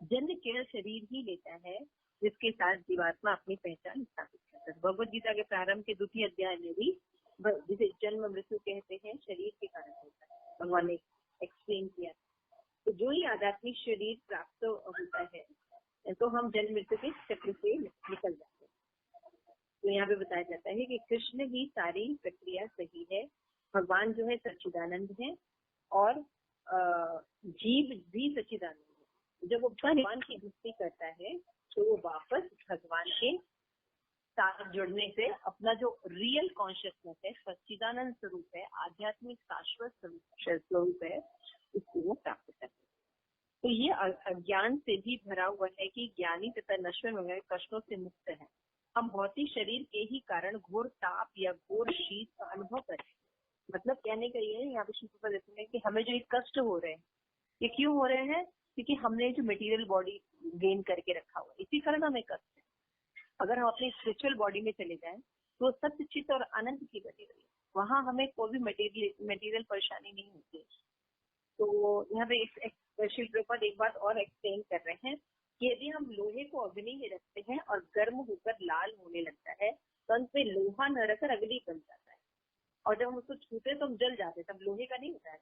जन्म केवल शरीर ही लेता है जिसके साथ जीवात्मा अपनी पहचान स्थापित करता है। भगवद गीता के प्रारंभ के 2 अध्याय में भी जिसे जन्म मृत्यु कहते हैं शरीर के कारण होता है, भगवान ने एक्सप्लेन किया। तो जो ही आध्यात्मिक शरीर प्राप्त होता है तो हम जन्म मृत्यु के चक्र से निकल जाते हैं। तो यहाँ पे बताया जाता है कि कृष्ण ही सारी प्रक्रिया सही है, भगवान जो है सच्चिदानंद है और जीव भी सच्चिदानंद है। जब वो भगवान की भक्ति करता है तो वो वापस भगवान के साथ जुड़ने से अपना जो रियल कॉन्शियसनेस है, सच्चिदानंद स्वरूप है, आध्यात्मिक शाश्वत स्वरूप है, उसको वो प्राप्त करते हैं। तो ये अज्ञान से भी भरा हुआ है कि ज्ञानी तथा नश्वर वगैरह कष्टों से मुक्त है। हम भौतिक शरीर के ही कारण घोर ताप या घोर शीत का अनुभव करें। मतलब कहने का ये है, यहाँ पे शिव देते हैं कि हमें जो ये कष्ट हो रहे हैं, ये क्यों हो रहे हैं? क्योंकि हमने जो मटेरियल बॉडी गेन करके रखा हुआ है, इसी कारण हमें कष्ट है। अगर हम अपनी स्पिरिचुअल बॉडी में चले जाएं तो सत्य चित्त और अनंत की बनी हुई, वहां हमें कोई भी मटेरियल परेशानी नहीं होती। तो यहाँ पे शिव प्रभुपाद एक बात और एक्सप्लेन कर रहे हैं कि यदि हम लोहे को अग्नि में रखते हैं और गर्म होकर लाल होने लगता है तो अंत में लोहा न रहकर अग्नि बन जाता है, और जब हम उसको छूते तो हम जल जाते हैं, तब लोहे का नहीं होता है।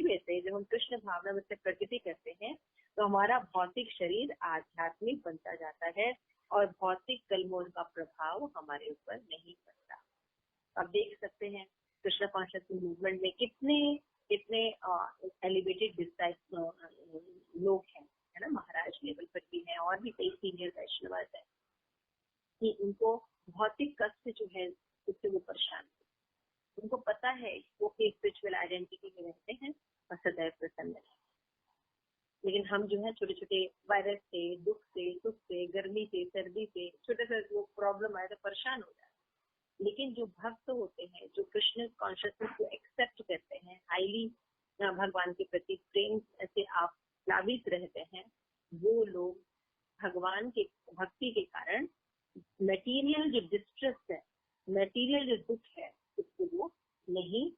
वैसे जब हम कृष्ण भावना में से प्रकृति करते हैं तो हमारा भौतिक शरीर आध्यात्मिक बनता जाता है और भौतिक कलमोल का प्रभाव हमारे ऊपर नहीं पड़ता। आप देख सकते हैं कृष्ण कॉन्शियसनेस मूवमेंट में कितने एलिवेटेड लोग हैं, है ना, महाराज लेवल पर भी हैं और भी कई सीनियर वैष्णव हैं कि उनको भौतिक कष्ट जो है उससे वो परेशान, उनको पता है वो स्पिरिचुअल आइडेंटिटी में रहते हैं और सदैव प्रसन्न है। लेकिन हम जो है छोटे छोटे वायरस से, दुख से, सुख से, गर्मी से, सर्दी से, छोटे से वो प्रॉब्लम आए तो परेशान हो जाते हैं। लेकिन जो भक्त होते हैं, जो कृष्ण कॉन्शियसनेस को एक्सेप्ट करते हैं, हाईली भगवान के प्रति प्रेम से आप प्लावित रहते हैं, वो लोग भगवान के भक्ति के कारण मटेरियल जो डिस्ट्रेस है, मटेरियल जो दुख है, उसको वो नहीं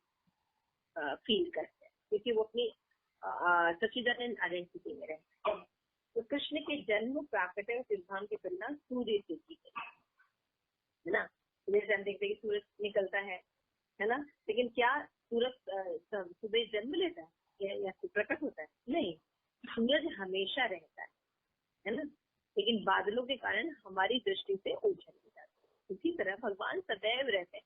फील करते, क्योंकि वो अपनी सच्चिदानंद आइडेंटिटी में रहते हैं। तो कृष्ण के जन्म, प्राकट्य और सिद्धांत के परिणाम सूर्य से की गई, है ना। जैसे हम देखते हैं कि सूरज निकलता है ना, लेकिन क्या सूरज सुबह जन्म लेता है या प्रकट होता है? नहीं, सूरज हमेशा रहता है ना, लेकिन बादलों के कारण हमारी दृष्टि से ओझल हो जाता है। इसी तरह भगवान सदैव रहते हैं,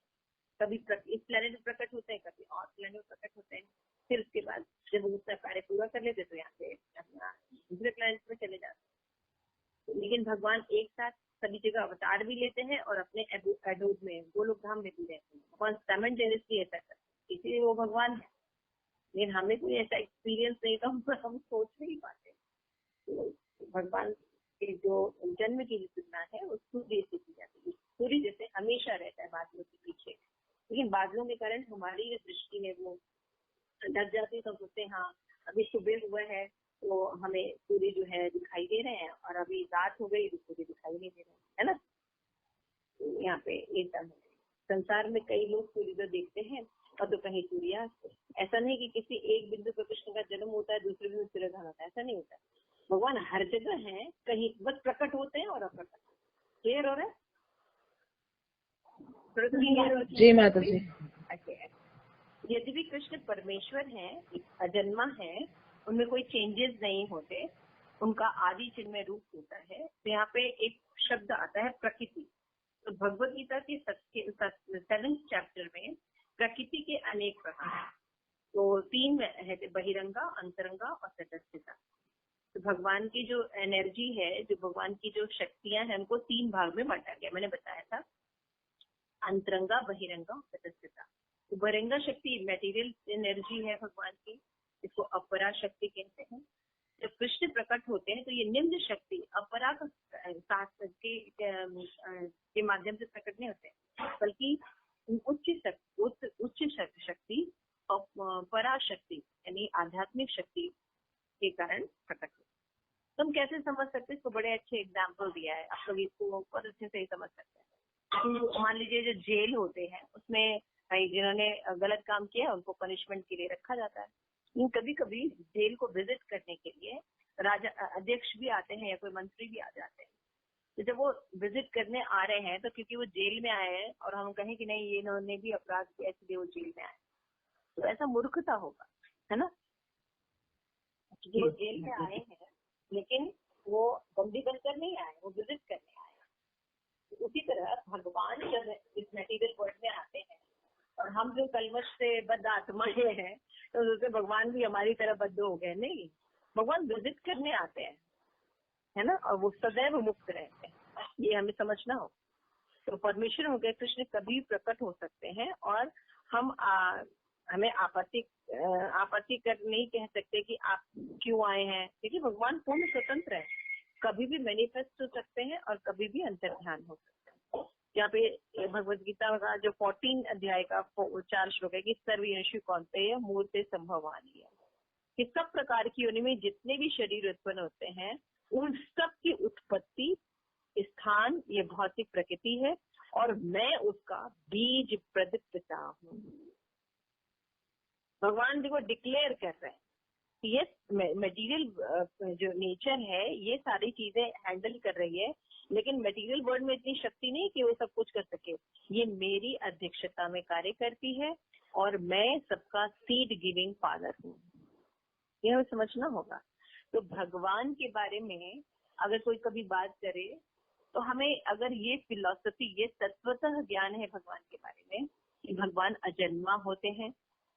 कभी इस प्लेनेट में प्रकट होते हैं, कभी और प्लेनेट में प्रकट होते हैं, फिर उसके बाद जब वो उसका कार्य पूरा कर लेते तो यहाँ से अपना दूसरे प्लेनेट में चले जाते हैं। लेकिन भगवान एक साथ सभी जगह अवतार भी लेते हैं और अपने एडोब में, गोलोक धाम में भी रहते हैं। भगवान साइमल्टेनियसली ऐसा करते हैं, इसलिए वो भगवान है। लेकिन हमें कोई ऐसा एक्सपीरियंस नहीं, तो हम सोच नहीं पाते। तो भगवान के जो जन्म की तुलना है वो सूर्य से की जाती है। सूर्य जैसे हमेशा रहता है बादलों के पीछे, लेकिन बादलों के कारण हमारी जो दृष्टि है वो ढक जाती है। तो सोचते हैं हाँ अभी सुबह हुआ है तो हमें सूर्य जो है दिखाई दे रहे हैं, और अभी रात हो गई तो सूर्य दिखाई नहीं दे रहे हैं, है ना। तो यहाँ पे एकदम संसार में कई लोग सूर्य को देखते हैं और तो कहीं सूर्यास्त। ऐसा नहीं कि किसी एक बिंदु पर कृष्ण का जन्म होता है, दूसरे बिंदु सूर्यग्रहण होता है, ऐसा नहीं होता। भगवान हर जगह है, कहीं बस प्रकट होते हैं और अप्रकट। क्लियर हो रहा है? जी माता जी। यदि कृष्ण परमेश्वर है, अजन्मा है, उनमें कोई चेंजेस नहीं होते, उनका आदि चिन्मय रूप होता है। तो यहाँ पे एक शब्द आता है प्रकृति। तो भगवद गीता के 7th चैप्टर में प्रकृति के अनेक प्रकार हैं। तो 3 है, बहिरंगा, अंतरंगा और तटस्थता। तो भगवान की जो एनर्जी है, जो भगवान की जो शक्तियां हैं, उनको 3 भाग में बांटा गया। मैंने बताया था अंतरंगा, बहिरंगा और तटस्थता। तो बहिरंगा शक्ति मटेरियल एनर्जी है भगवान की, इसको अपरा शक्ति कहते हैं। जब कृष्ण प्रकट होते हैं तो ये निम्न शक्ति अपरा के माध्यम से प्रकट नहीं होते, बल्कि उच्च शक्ति पराशक्ति यानी आध्यात्मिक शक्ति के कारण प्रकट हुआ। तुम कैसे समझ सकते हैं? इसको बड़े अच्छे एग्जाम्पल दिया है, आप लोग इसको बहुत अच्छे से ही समझ सकते हैं। तो मान लीजिए जो जेल होते हैं उसमें भाई जिन्होंने गलत काम किया उनको पनिशमेंट के लिए रखा जाता है। लेकिन कभी कभी जेल को विजिट करने के लिए राजा अध्यक्ष भी आते हैं या कोई मंत्री भी आ जाते हैं। तो जब वो विजिट करने आ रहे हैं तो क्योंकि वो जेल में आए हैं और हम कहें कि नहीं ये इन्होंने भी अपराध किया इसलिए वो जेल में आए, तो ऐसा मूर्खता होगा, है ना। वो जेल में आए हैं लेकिन वो बंदी बनकर नहीं आए, वो विजिट करने आए। तो उसी तरह भगवान जब इस मटेरियल वर्ल्ड में आते हैं और हम जो कलमश से बद्ध आत्माएं हैं तो उससे भगवान भी हमारी तरह बद्ध हो गए? नहीं, भगवान विजिट करने आते हैं, है ना, और वो सदैव मुक्त रहते हैं, ये हमें समझना हो। तो परमेश्वर हो गए कृष्ण कभी प्रकट हो सकते हैं और हम हमें आपत्ति कर नहीं कह सकते कि आप क्यों आए हैं, क्योंकि भगवान पूर्ण स्वतंत्र है, कभी भी मैनिफेस्ट हो सकते हैं और कभी भी अंतर्ध्यान हो सकते हैं। यहाँ पे भगवत गीता का जो 14 अध्याय का 4 श्लोक है कि सर्वयंशु कौन्तेय मूर्ते संभवानी है, कि सब प्रकार की योनि में जितने भी शरीर उत्पन्न होते हैं उन सब की उत्पत्ति स्थान ये भौतिक प्रकृति है और मैं उसका बीज प्रद पिता हूँ। भगवान देखो डिक्लेयर कर रहे हैं कि ये मटेरियल जो नेचर है ये सारी चीजें हैंडल कर रही है, लेकिन मटेरियल वर्ल्ड में इतनी शक्ति नहीं कि वो सब कुछ कर सके। ये मेरी अध्यक्षता में कार्य करती है और मैं सबका सीड गिविंग फादर हूँ, ये हमें समझना होगा। तो भगवान के बारे में अगर कोई कभी बात करे तो हमें अगर ये फिलॉसफी, ये तत्वतः ज्ञान है भगवान के बारे में कि भगवान अजन्मा होते हैं,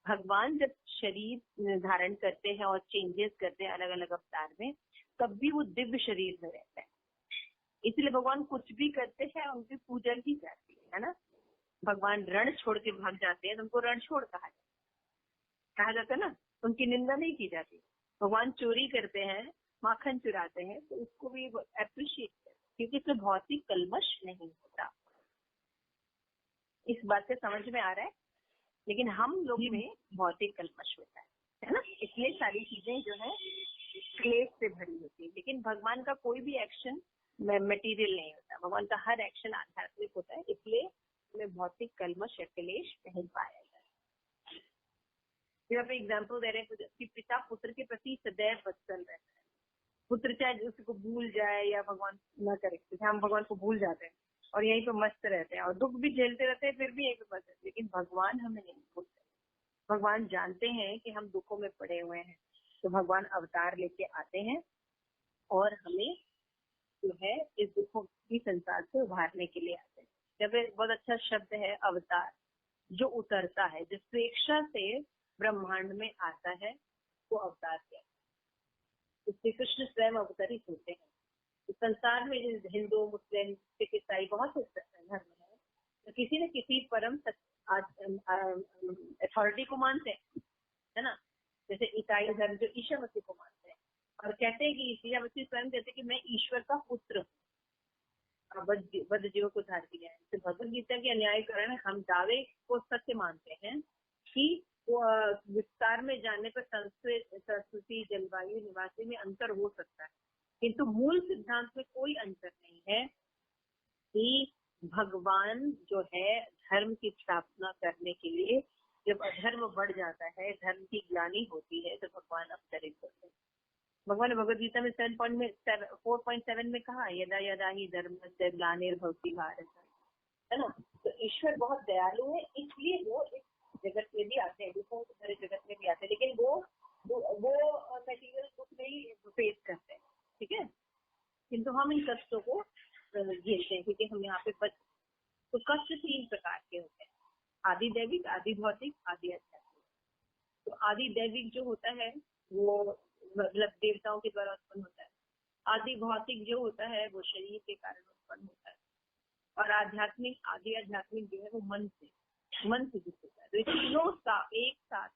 भगवान जब शरीर धारण करते हैं और चेंजेस करते हैं अलग अलग अवतार में, तब भी वो दिव्य शरीर में रहते हैं, इसलिए भगवान कुछ भी करते हैं उनकी पूजा की जाती है ना। भगवान रण छोड़ के भाग जाते हैं तो उनको रण छोड़ कहा जाता है ना, उनकी निंदा नहीं की जाती। भगवान चोरी करते हैं, माखन चुराते हैं, तो उसको भी अप्रिशिएट करते हैं क्योंकि इसमें भौतिक कलमश नहीं होता। इस बात से समझ में आ रहा है? लेकिन हम लोग में भौतिक कलमश होता है ना, इसलिए सारी चीजें जो है क्लेश से भरी होती है। लेकिन भगवान का कोई भी एक्शन मटेरियल नहीं होता, भगवान का हर एक्शन आध्यात्मिक होता है, इसलिए हमें भौतिक कलमश या क्लेश नहीं पाया जाता। यहाँ पे एग्जाम्पल दे रहे हैं कि पिता पुत्र के प्रति सदैव वत्सल रहता है। पुत्र चाहे उसको भूल जाए या भगवान न करे, जैसे हम भगवान को भूल जाते हैं और यहीं पे मस्त रहते हैं और दुख भी झेलते रहते हैं, फिर भी यहीं पे मस्त रहते हैं। लेकिन भगवान हमें नहीं भूलते, भगवान जानते हैं कि हम दुखों में पड़े हुए हैं, तो भगवान अवतार लेके आते हैं और हमें जो है इस दुखों की संसार से उभारने के लिए आते हैं। जब एक बहुत अच्छा शब्द है अवतार, जो उतरता है, जिस स्वेच्छा से ब्रह्मांड में आता है वो अवतार है। इससे कृष्ण स्वयं अवतरित होते हैं। तो संसार में हिंदू, मुस्लिम, सिख, ईसाई बहुत से धर्म है, तो किसी न किसी परम अथॉरिटी को मानते हैं, है ना। जैसे ईसाई धर्म जो ईशा मसीह को मानते हैं और कहते हैं कि ईशा मसीह स्वयं कहते हैं कि मैं ईश्वर का पुत्र हूँ, बद्ध जीवों को उद्धार किया है। तो भगवद गीता के अन्यायीकरण हम दावे को सत्य मानते हैं कि वो विस्तार में जानने पर संस्कृति, जलवायु, निवासी में अंतर हो सकता है, किंतु मूल सिद्धांत में कोई अंतर नहीं है कि भगवान जो है धर्म की स्थापना करने के लिए जब अधर्म बढ़ जाता है, धर्म की ग्लानि होती है, तो भगवान अवतरित होते हैं। भगवान ने भगवद गीता में 4.7 में कहा, यदा यदा ही धर्म से ग्लानिर्भवति भारत, है ना। तो ईश्वर बहुत दयालु है, इसलिए वो इस जगत में भी आते हैं, दुखों से भरे जगत में भी आते हैं, लेकिन वो मटेरियल दुख नहीं फेस करते हैं, ठीक है। किंतु हम इन कष्टों को झेलते हैं क्योंकि हम यहाँ पे तो कष्ट 3 प्रकार के होते हैं, आदि दैविक, आदि भौतिक, आदि आध्यात्मिक। तो आदि दैविक जो होता है वो मतलब देवताओं के द्वारा उत्पन्न होता है, आदि भौतिक जो होता है वो शरीर के कारण उत्पन्न होता है, और आध्यात्मिक, आदि आध्यात्मिक जो है वो मन से दुख होता है। तो ये तीनों एक साथ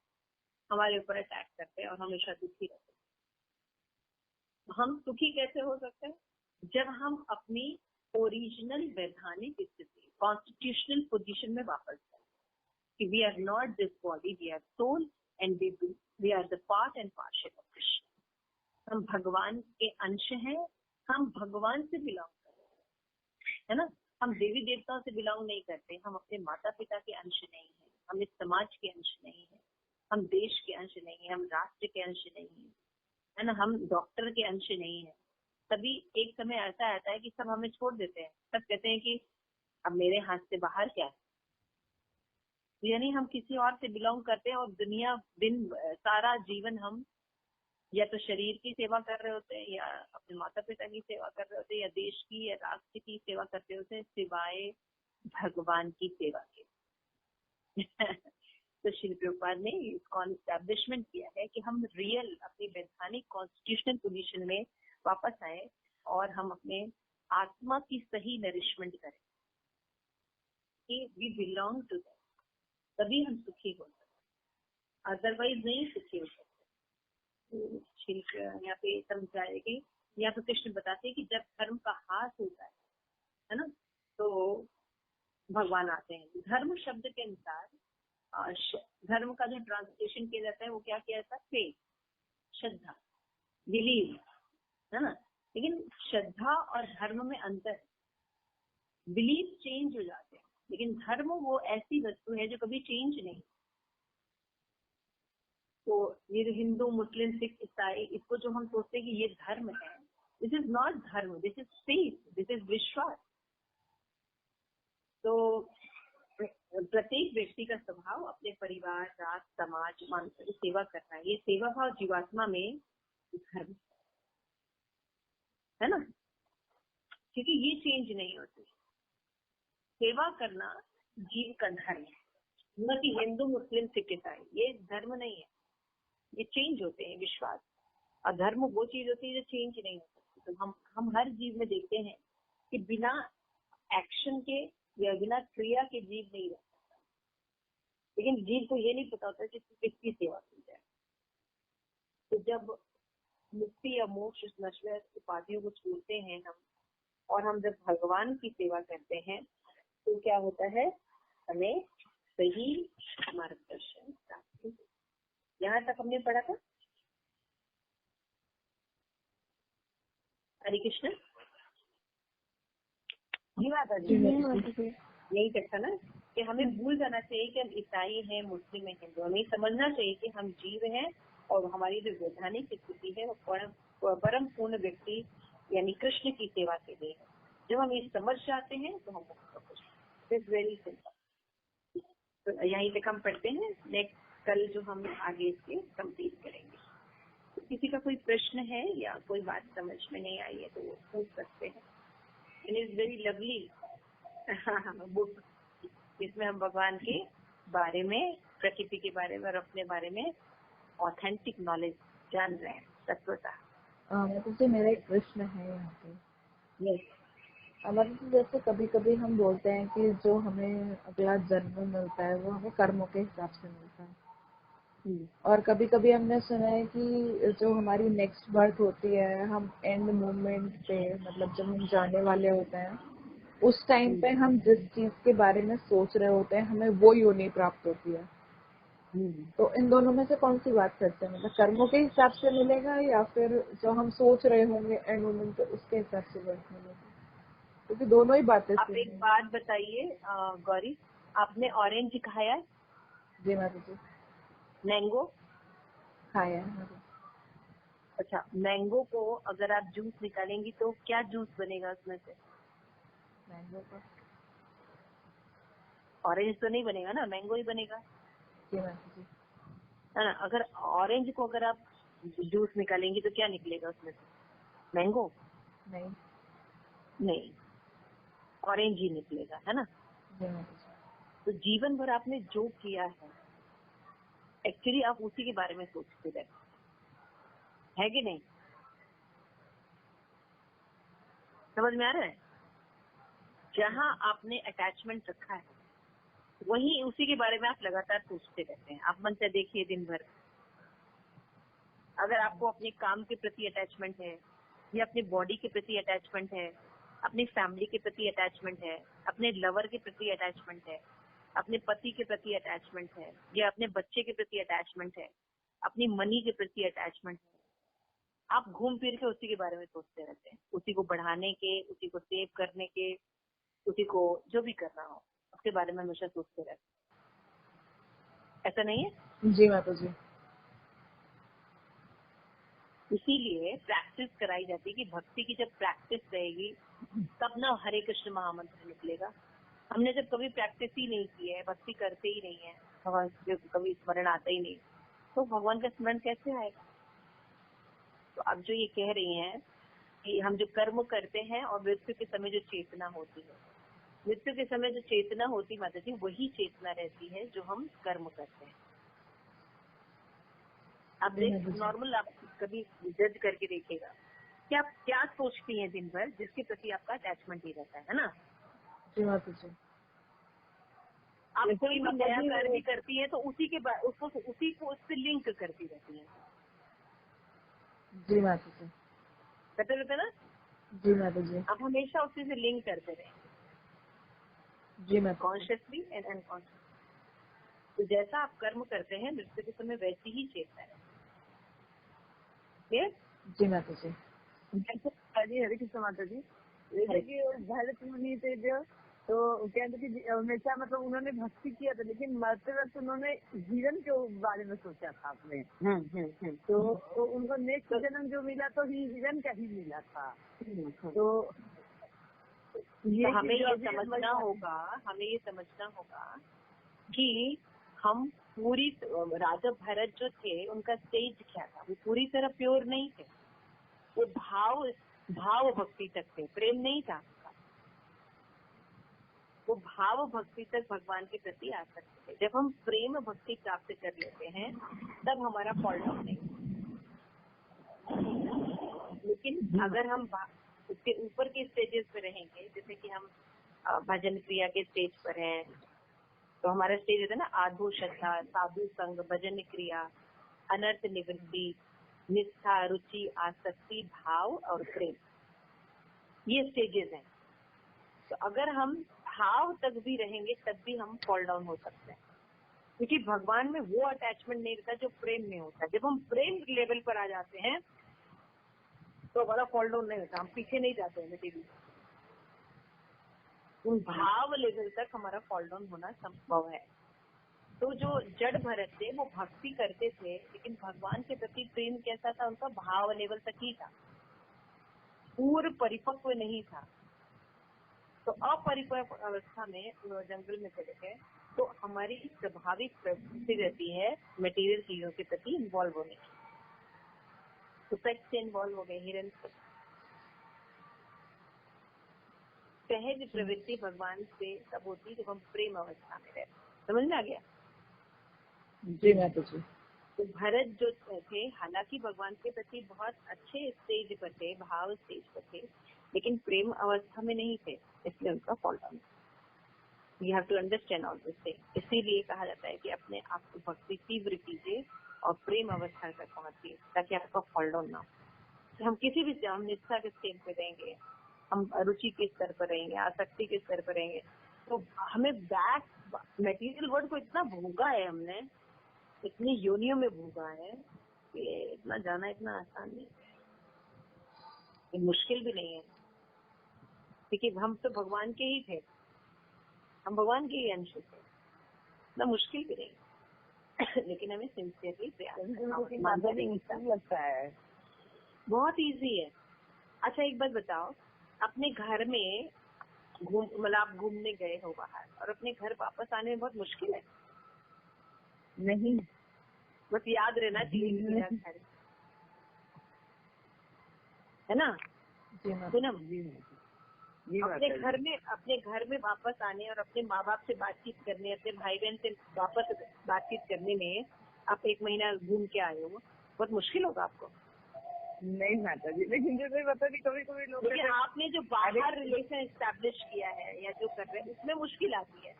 हमारे ऊपर अटैक करते हैं और हमेशा दुखी रहते हैं। हम सुखी कैसे हो सकते हैं? जब हम अपनी ओरिजिनल वैधानिक स्थिति, कॉन्स्टिट्यूशनल पोजीशन में वापस जाए। कि we are not this body, we are soul and we are the part and parcel of Krishna. हम भगवान के अंश हैं, हम भगवान से बिलोंग करते हैं, है ना। हम देवी देवताओं से बिलोंग नहीं करते, हम अपने माता पिता के अंश नहीं है, हम इस समाज के अंश नहीं है, हम देश के अंश नहीं है, हम राष्ट्र के अंश नहीं है ना, हम डॉक्टर के अंश नहीं है। तभी एक समय ऐसा आता है कि सब हमें छोड़ देते हैं, सब कहते हैं कि अब मेरे हाथ से बाहर क्या है, यानी हम किसी और से बिलोंग करते हैं और दुनिया दिन सारा जीवन हम या तो शरीर की सेवा कर रहे होते हैं, या अपने माता पिता की सेवा कर रहे होते हैं, या देश की या राष्ट्र की सेवा करते होते हैं, सिवाय भगवान की सेवा के। तो श्री प्रभुपाद ने इसको एस्टैब्लिशमेंट किया है कि हम रियल अपनी वैधानिक कॉन्स्टिट्यूशनल पोजीशन में वापस आए और हम अपने आत्मा की सही नरिशमेंट करें कि वी बिलोंग टू दैट, तभी हम सुखी हो सकते, अदरवाइज नहीं सुखी हो सकते। यहाँ पे समझाए कि यहाँ पे कृष्ण बताते हैं कि जब धर्म का हाथ होता है ना, तो भगवान आते हैं। धर्म शब्द के अनुसार धर्म का जो ट्रांसलेशन किया जाता है वो क्या किया जाता है, फेथ, श्रद्धा, बिलीव, है ना। लेकिन श्रद्धा और धर्म में अंतर है। बिलीव चेंज हो जाते हैं, लेकिन धर्म वो ऐसी वस्तु है जो कभी चेंज नहीं। तो ये जो हिंदू, मुस्लिम, सिख, ईसाई, इसको जो हम सोचते हैं कि ये धर्म है, दिस इज नॉट धर्म, this is faith, this is विश्वास। तो प्रत्येक व्यक्ति का स्वभाव अपने परिवार, राष्ट्र, समाज, मानव की सेवा करना है। ये सेवा भाव जीवात्मा में धर्म है ना, क्योंकि ये चेंज नहीं होती। सेवा करना जीव का धर्म है, न कि हिंदू, मुस्लिम, सिख, ईसाई, ये धर्म नहीं है, ये चेंज होते हैं। विश्वास और धर्म वो चीज होती है जो चेंज नहीं हो सकती। तो हम हर जीव में देखते हैं कि बिना एक्शन के या बिना क्रिया के जीव नहीं रह सकता, लेकिन जीव को ये नहीं पता होता कि किसकी सेवा की जाए। तो जब मुक्ति या मोक्ष नश्वर उपाधियों को छोड़ते हैं हम, और हम जब भगवान की सेवा करते हैं, तो क्या होता है, हमें सही मार्गदर्शन प्राप्त होता है। यहाँ तक हमने पढ़ा था। हरे कृष्ण। जी माता जी, यही तक था ना कि हमें भूल जाना चाहिए कि हम ईसाई हैं, मुस्लिम हैं, हिंदू। हमें समझना चाहिए कि हम जीव हैं और हमारी जो वैधानिक स्थिति है वो परम पूर्ण व्यक्ति यानी कृष्ण की सेवा के लिए है। जब हम ये समझ जाते हैं तो हम इट्स वेरी सिंपल। तो यहीं तक हम पढ़ते हैं। नेक्स्ट कल जो हम आगे इसके कंप्लीट करेंगे। तो किसी का कोई प्रश्न है या कोई बात समझ में नहीं आई है तो वो पूछ सकते हैं। It is very lovely book, इसमें हम भगवान के बारे में, प्रकृति के बारे में और अपने बारे में ऑथेंटिक नॉलेज जान रहे हैं, तत्वता। तो मेरा एक प्रश्न है यहाँ पे। यस, मतलब जैसे कभी कभी हम बोलते हैं कि जो हमें अगला जन्म मिलता है वो हमें कर्मों के हिसाब से मिलता है, और कभी कभी हमने सुना है कि जो हमारी नेक्स्ट बर्थ होती है, हम एंड मोमेंट पे, मतलब जब हम जाने वाले होते हैं उस टाइम पे हम जिस चीज के बारे में सोच रहे होते हैं हमें वो योनि प्राप्त होती है। तो इन दोनों में से कौन सी बात करते हैं, मतलब कर्मों के हिसाब से मिलेगा या फिर जो हम सोच रहे होंगे एंड मोमेंट पे उसके हिसाब से बर्थ मिलेगा? क्योंकि दोनों ही बातें आप एक बात बताइए गौरी, आपने ऑरेंज खाया? जी माता जी, मैंगो खाया है। अच्छा, मैंगो को अगर आप जूस निकालेंगी तो क्या जूस बनेगा उसमें से? मैंगो का। ऑरेंज तो नहीं बनेगा ना, मैंगो ही बनेगा, जी माता जी। है ना। अगर ऑरेंज को अगर आप जूस निकालेंगी तो क्या निकलेगा उसमें से? मैंगो नहीं। नहीं, ऑरेंज ही निकलेगा, है ना। जी माता जी। तो जीवन भर आपने जो किया है एक्चुअली आप उसी के बारे में सोचते रहते है कि नहीं? समझ में आ रहा है? जहाँ आपने अटैचमेंट रखा है वही उसी के बारे में आप लगातार सोचते रहते हैं। आप मन से देखिए दिन भर, अगर आपको अपने काम के प्रति अटैचमेंट है या अपने बॉडी के प्रति अटैचमेंट है, अपनी फैमिली के प्रति अटैचमेंट है, अपने लवर के प्रति अटैचमेंट है, अपने पति के प्रति अटैचमेंट है, या अपने बच्चे के प्रति अटैचमेंट है, अपनी मनी के प्रति अटैचमेंट है, आप घूम फिर के उसी के बारे में सोचते रहते हैं, उसी को बढ़ाने के, उसी को सेव करने के, उसी को जो भी करना हो उसके बारे में हमेशा सोचते रहते हैं। ऐसा नहीं है? जी माता जी। इसीलिए प्रैक्टिस कराई जाती है कि भक्ति की जब प्रैक्टिस रहेगी तब ना हरे कृष्ण महामंत्र निकलेगा। हमने जब कभी प्रैक्टिस ही नहीं की है, भक्ति करते ही नहीं है, भगवान जब कभी स्मरण आता ही नहीं, तो भगवान का स्मरण कैसे आएगा? तो अब जो ये कह रही हैं कि हम जो कर्म करते हैं और मृत्यु के समय जो चेतना होती है, मृत्यु के समय जो चेतना होती माता जी, वही चेतना रहती है जो हम कर्म करते हैं। आप देख नॉर्मल आप कभी जज करके देखिएगा कि आप क्या सोचती हैं दिन भर जिसके प्रति आपका अटैचमेंट ही रहता है ना? जी माता जी। आप कोई भी नया कार्य भी करती है तो उसी के उसको उसी को उससे लिंक करती रहती है। जी माता जी। करते रहते ना? जी माता जी। आप हमेशा उसी से लिंक करते रहे, जी माता। Consciously and unconsciously. तो जैसा आप कर्म करते हैं मृत्यु के समय वैसी ही चेतना है। जी माता जी। जी हरे कृष्ण माता जी। जैसे कि भरत मुनि थे जो, तो कहते कि हमेशा मतलब उन्होंने भक्ति किया था, लेकिन मरते वक्त उन्होंने जीवन के बारे में सोचा था अपने। तो उनको नेक्स्ट जन्म जो मिला तो जीवन का ही मिला था। तो ये हमें ये समझना होगा कि हम पूरी राजा भरत जो थे उनका स्टेज क्या था, वो पूरी तरह प्योर नहीं थे, वो भाव भक्ति तक थे, प्रेम नहीं था। वो भाव भक्ति तक भगवान के प्रति आ सकते थे। जब हम प्रेम भक्ति प्राप्त कर लेते हैं तब हमारा फॉल डाउन नहीं। लेकिन अगर हम उसके ऊपर के स्टेजेस पे रहेंगे, जैसे कि हम भजन क्रिया के स्टेज पर हैं, तो हमारा स्टेज होता है ना आधु श्रद्धा, साधु संग, भजन क्रिया, अनर्थ निवृत्ति, निष्ठा, रुचि, आसक्ति, भाव और प्रेम, ये स्टेजेस हैं। तो अगर हम भाव तक भी रहेंगे तब भी हम फॉल डाउन हो सकते हैं, क्योंकि भगवान में वो अटैचमेंट नहीं रहता जो प्रेम में होता है। जब हम प्रेम लेवल पर आ जाते हैं तो हमारा फॉल डाउन नहीं होता, हम पीछे नहीं जाते हैं मटेरियल। उन भाव लेवल तक हमारा फॉल डाउन होना संभव है। तो जो जड़ भरत थे वो भक्ति करते थे, लेकिन भगवान के प्रति प्रेम कैसा था, उनका भाव लेवल तक ही था, पूर्ण परिपक्व नहीं था। तो अपरिपक्व अवस्था में जंगल में चले गए तो हमारी स्वाभाविक प्रवृत्ति रहती है मटेरियल चीजों के प्रति इन्वॉल्व होने की। तो सेक्स से इन्वॉल्व हो गए, हिरन से। सहज प्रवृत्ति भगवान से तब होती जब हम प्रेम अवस्था में रहते। समझ में आ गया? जी माता जी। तो भरत जो थे, हालांकि भगवान के प्रति बहुत अच्छे स्टेज पर थे, भाव स्टेज पर थे, लेकिन प्रेम अवस्था में नहीं थे, इसलिए उनका fall down. You have to understand all this thing. इसीलिए कहा जाता है कि अपने आप को भक्ति तीव्र कीजिए और प्रेम अवस्था तक पहुंचिए ताकि आपका फॉल डाउन ना हो। हम किसी भी हम निष्ठा के स्टेज पे रहेंगे, हम रुचि के स्तर पर रहेंगे, आसक्ति के स्तर पर रहेंगे, तो हमें बैक मटेरियल वर्ल्ड को इतना भोगा है, हमने इतनी योनियों में भोगा है कि इतना जाना इतना आसान नहीं है, ये मुश्किल भी नहीं है, क्योंकि हम तो भगवान के ही थे, हम भगवान के ही अंश थे, इतना मुश्किल भी नहीं। लेकिन हमें सिंसियरली प्रयास लगता है, बहुत इजी है। अच्छा एक बात बताओ, अपने घर में मतलब आप घूमने गए हो बाहर और अपने घर वापस आने में बहुत मुश्किल है? नहीं, बस याद रहना चाहिए मेरा घर है ना। पूनम, अपने घर में वापस आने और अपने माँ बाप से बातचीत करने, अपने भाई बहन से वापस बातचीत करने में आप 1 महीना घूम के आए हो, बहुत मुश्किल होगा आपको? नहीं माता जी, लेकिन जैसे बता दी कभी लोग, आपने जो बाहर रिलेशन एस्टैब्लिश किया है या जो कर रहे हैं उसमें मुश्किल आती है।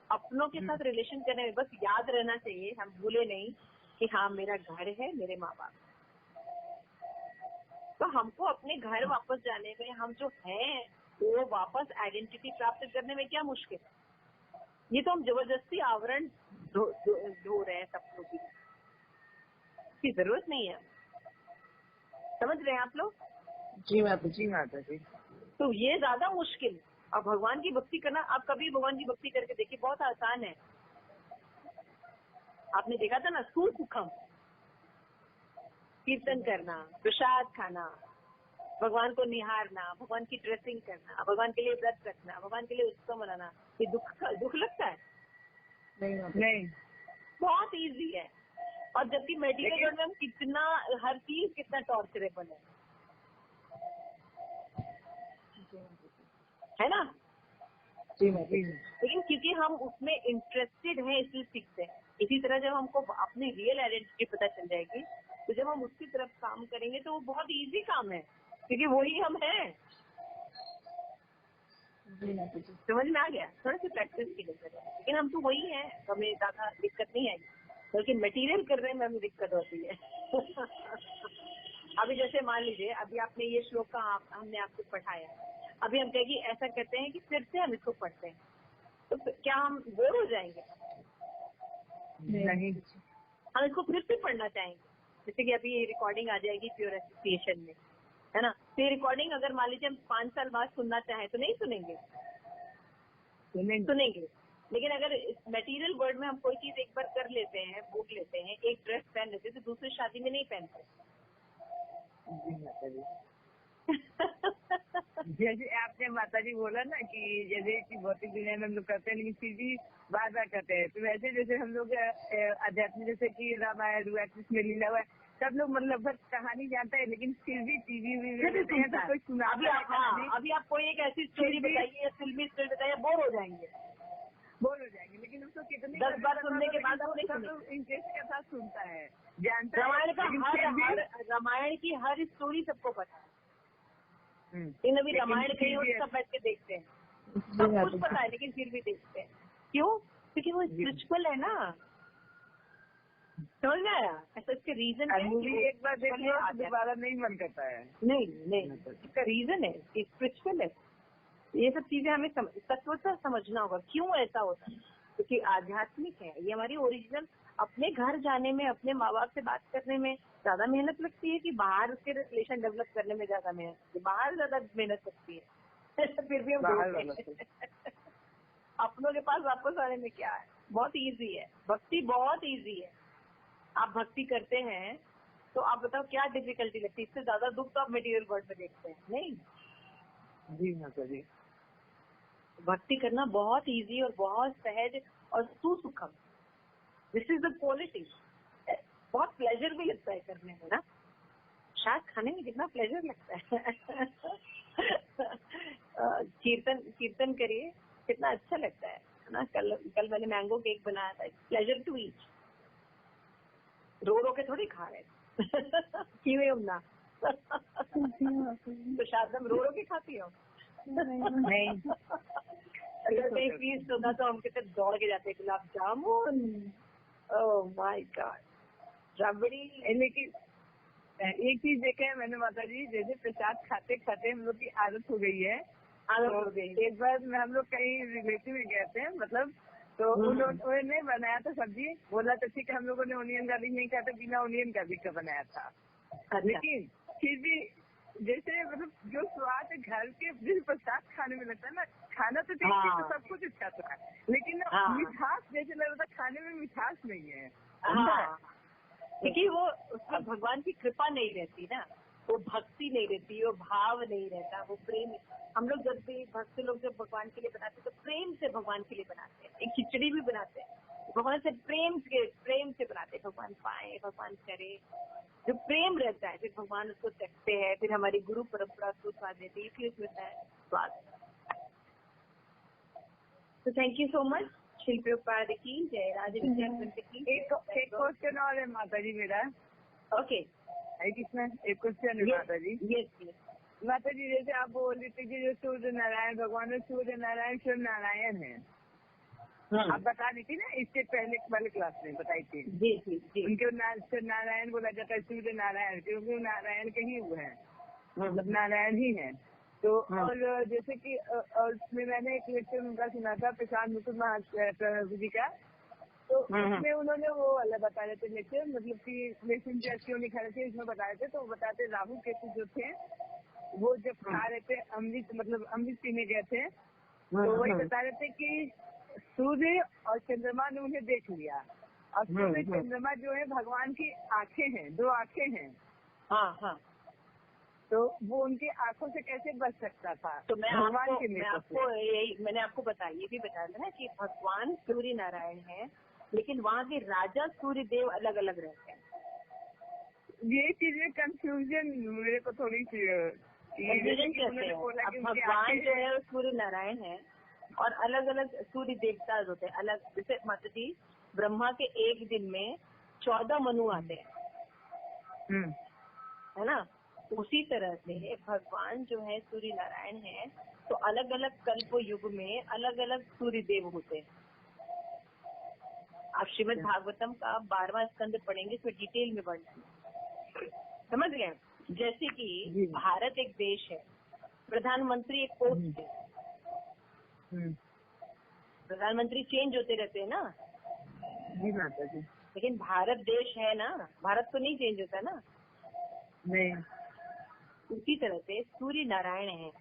अपनों के साथ रिलेशन करने में बस याद रहना चाहिए, हम भूले नहीं कि हाँ मेरा घर है, मेरे माँ बाप। तो हमको अपने घर वापस जाने में, हम जो हैं वो वापस आइडेंटिटी प्राप्त करने में क्या मुश्किल है? ये तो हम जबरदस्ती आवरण धो रहे हैं सपनों की जरूरत नहीं है। समझ रहे हैं आप लोग? जी माता जी। तो ये ज्यादा मुश्किल। और भगवान की भक्ति करना, आप कभी भगवान की भक्ति करके देखिए, बहुत आसान है। आपने देखा था ना, सुखम, कीर्तन करना, प्रसाद खाना, भगवान को निहारना, भगवान की ड्रेसिंग करना, भगवान के लिए व्रत रखना, भगवान के लिए उत्सव मनाना, ये दुख लगता है? नहीं, बहुत इजी है। और जबकि मेडिकल वर्ल्ड में हम कितना, हर चीज कितना टॉर्चरेबल है ना? जी माता जी। लेकिन क्योंकि हम उसमें इंटरेस्टेड हैं इसलिए सीखते हैं। इसी तरह जब हमको अपनी रियल आइडेंटिटी पता चल जाएगी, तो जब हम उसकी तरफ काम करेंगे तो वो बहुत इजी काम है, क्योंकि वही हम हैं। समझ में आ गया? थोड़ा सी प्रैक्टिस की जरूरत है, लेकिन हम तो वही हैं, हमें ज्यादा दिक्कत नहीं आएगी। बल्कि मटेरियल करने में हमें दिक्कत होती है। अभी जैसे मान लीजिए, अभी आपने ये श्लोक का हमने आपको पढ़ाया, अभी हम कहेंगे ऐसा कहते हैं कि फिर से हम इसको पढ़ते हैं, तो क्या हम बोर हो जाएंगे? नहीं, हम इसको फिर से पढ़ना चाहेंगे। जैसे कि अभी ये रिकॉर्डिंग आ जाएगी प्योर एसोसिएशन में, है ना? तो ये रिकॉर्डिंग अगर मान लीजिए हम 5 साल बाद सुनना चाहें तो नहीं सुनेंगे? सुनेंगे। लेकिन अगर मटेरियल वर्ल्ड में हम कोई चीज एक बार कर लेते हैं, भूख लेते हैं, एक ड्रेस पहन लेते हैं, तो दूसरी शादी में नहीं पहनते। जैसे आपने माता जी बोला ना कि जैसे कि भौतिक दुनिया में हम लोग करते हैं, लेकिन फिर भी बार बार करते हैं, तो वैसे जैसे हम लोग अध्यात्म, जैसे कि रामायण हुआ, कृष्ण लीला हुआ, सब लोग मतलब बस कहानी जानता है, लेकिन फिर भी टीवी तो कोई सुना। अभी आप कोई एक ऐसी स्टोरी बताइए या फिल्मी स्टोरी बताइए, बोर हो जाएंगे। लेकिन उसको कितनी 10 बार सुनने के बाद आप इंटरेस्ट के साथ सुनता है, जानता रामायण का है। रामायण की हर स्टोरी सबको पता है, लेकिन अभी रामायण कहीं और सब बैठ के देखते हैं, सब कुछ पता है लेकिन फिर भी देखते हैं। क्यों? क्योंकि वो स्पिरिचुअल है ना। समझ में आया? ऐसा इसके रीजन है। मूवी एक बार देखने तो दोबारा नहीं मन करता है। नहीं, इसका रीजन है कि स्पिरिचुअल है। ये सब चीजें हमें तत्वतः समझना होगा, क्यों ऐसा होता है। क्योंकि आध्यात्मिक है, ये हमारी ओरिजिनल। अपने घर जाने में, अपने माँ बाप से बात करने में ज्यादा मेहनत लगती है कि बाहर उसके रिलेशन डेवलप करने में ज्यादा मेहनत लगती है? बाहर ज्यादा मेहनत लगती है। फिर भी हम अपनों के पास वापस आने में क्या है? बहुत इजी है, भक्ति बहुत इजी है। आप भक्ति करते हैं तो आप बताओ क्या डिफिकल्टी लगती है? इससे ज्यादा दुख तो आप मटेरियल वर्ल्ड में देखते हैं, नहीं? जी माता जी। भक्ति करना बहुत इजी और बहुत सहज और सुसुखम। This is the quality. बहुत प्लेजर भी लगता है करने में ना। शायद खाने में कितना प्लेजर लगता है। कीर्तन करिए, कितना अच्छा लगता है ना। कल मैंने मैंगो केक बनाया था। Pleasure to eat. रो के थोड़ी खा रहे क्यों ना। तो शायद हम रो के खाती हो। नहीं। अगर कहीं फीस होता तो हम कितने दौड़ के जाते, gulab jamun, oh my God, रबड़ी। लेकिन एक चीज देखे है मैंने माता जी, जैसे प्रसाद खाते खाते हम लोग की आदत हो गई है। एक बार हम लोग कहीं रिलेटिव में गए थे, मतलब तो उन्होंने बनाया था सब्जी, बोला तो ठीक है, हम लोगों ने ओनियन गार्लिक नहीं खाया था, बिना ओनियन गार्लिक का बनाया था। लेकिन फिर भी जैसे मतलब जो स्वाद घर के जिस प्रसाद खाने में लगता है ना, खाना तो टेस्टी तो सब कुछ अच्छा था, लेकिन मिठास जैसे लग रहा था, खाने में मिठास नहीं है। क्योंकि वो उसमें भगवान की कृपा नहीं रहती ना, वो भक्ति नहीं रहती, वो भाव नहीं रहता, वो प्रेम। हम लोग जब भी भक्त लोग जब भगवान के लिए बनाते तो प्रेम से भगवान के लिए बनाते हैं। एक खिचड़ी भी बनाते हैं, भगवान से प्रेम से बनाते हैं। भगवान पाए, भगवान करे, जो प्रेम रहता है, फिर भगवान उसको चखते हैं, फिर हमारी गुरु परंपरा उसको स्वाद देती है, फिर उसमें है स्वाद। तो थैंक यू सो मच। शिल्पी प्रभुपाद की जय। राधे की। एक क्वेश्चन और है माता जी मेरा। ओके, है किसमें एक क्वेश्चन है माता जी। यस माता जी, जैसे आप बोल रहे थे कि जो सूर्य नारायण भगवान है, सूर्य नारायण शिव नारायण है, आप बता दी थी ना इससे पहले वाले क्लास में बताई थी। जी। उनके नारायण बोला जाता है, सूर्य नारायण, क्योंकि नारायण के ही वो है, मतलब नारायण ही है। तो और जैसे कि और उसमें मैंने एक लेक्चर उनका सुना था प्रशांत मुकुंद जी का, तो उसमें उन्होंने वो वाला बता रहे थे लेक्चर, मतलब कि मैसेंजर क्यों नहीं खा रहे थे, इसमें बता रहे थे। तो बताते राहु केतु जो थे वो जब खा रहे थे अमृत, मतलब अमृत पीने गए थे, तो वही बता रहे थे कि सूर्य और चंद्रमा ने उन्हें देख लिया, और सूर्य चंद्रमा जो है भगवान की आंखें हैं, 2 आंखें हैं। हाँ। तो वो उनकी आंखों से कैसे बच सकता था? तो मैंने आपको ये भी बताया था ना कि भगवान सूर्य नारायण है, लेकिन वहाँ के राजा सूर्य देव अलग अलग रहते हैं। ये चीजें कंफ्यूजन मेरे को थोड़ी सी भगवान जो है वो सूर्य नारायण है और अलग अलग सूर्य देवता होते हैं अलग। जैसे माता जी ब्रह्मा के एक दिन में 14 मनु आते हैं, है ना। उसी तरह से भगवान जो है सूर्य नारायण है, तो अलग अलग कल्प युग में अलग अलग सूर्य देव होते हैं। आप श्रीमद् भागवतम का 12वां स्कंद पढ़ेंगे तो डिटेल में बढ़ेंगे, समझ गए। जैसे कि भारत एक देश है, प्रधानमंत्री एक पोस्ट है, प्रधानमंत्री चेंज होते रहते हैं ना। जी माता जी। लेकिन भारत देश है ना, भारत तो नहीं चेंज होता ना। नहीं। उसी तरह से सूर्य नारायण है,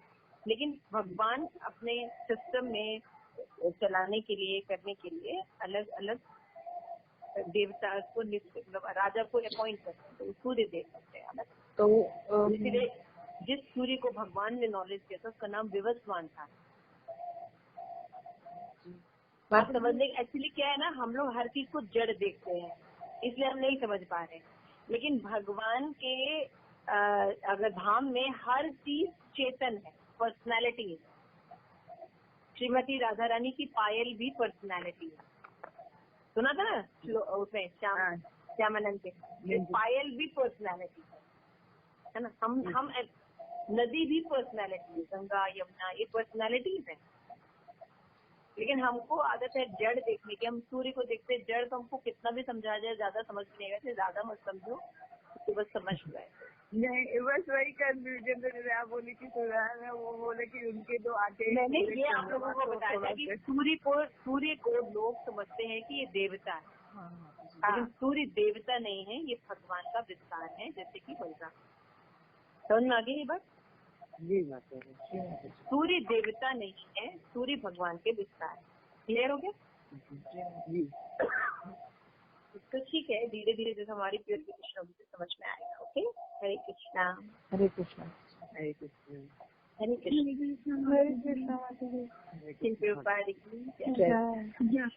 लेकिन भगवान अपने सिस्टम में चलाने के लिए, करने के लिए अलग अलग देवता को, राजा को अपॉइंट करते हैं, तो सूर्य देव करते हैं अलग। तो इसलिए जिस सूर्य को भगवान ने नॉलेज दिया था उसका नाम विवस्वान था। बात समझने एक्चुअली क्या है ना, हम लोग हर चीज को जड़ देखते हैं, इसलिए हम नहीं समझ पा रहे। लेकिन भगवान के अगर धाम में हर चीज चेतन है, पर्सनालिटी है। श्रीमती राधा रानी की पायल भी पर्सनालिटी है, सुना था ना उसमें श्यामानंद के, पायल भी पर्सनालिटी है ना। हम नदी भी पर्सनालिटी है, गंगा यमुना ये पर्सनालिटीज है। लेकिन हमको आदत है जड़ देखने की, हम सूर्य को देखते हैं जड़, तो हमको कितना भी समझा जाए ज्यादा समझ नहीं आएगा, ज्यादा मत समझो, तो बस समझ गए। नहीं, बस वही कंफ्यूजन तो आप बोली कि वो बोले कि उनके 2 आंखें। मैंने ये आप लोगों को बताया था कि सूर्य को लोग समझते हैं कि ये देवता है, लेकिन सूर्य देवता नहीं है, ये भगवान का विस्तार है, जैसे कि बलराम। समझ में आ गई ये बात? जी बात है। सूर्य देवता नहीं है, सूर्य भगवान के विस्तार। क्लियर हो गया? जी। तो ठीक है, धीरे धीरे जैसे हमारी प्योर कृष्ण होगी समझ में आएगा। ओके, हरे कृष्णा। हरे कृष्णा। हरे कृष्णा। हरे कृष्णा। हरे कृष्णा। हरे कृष्णा।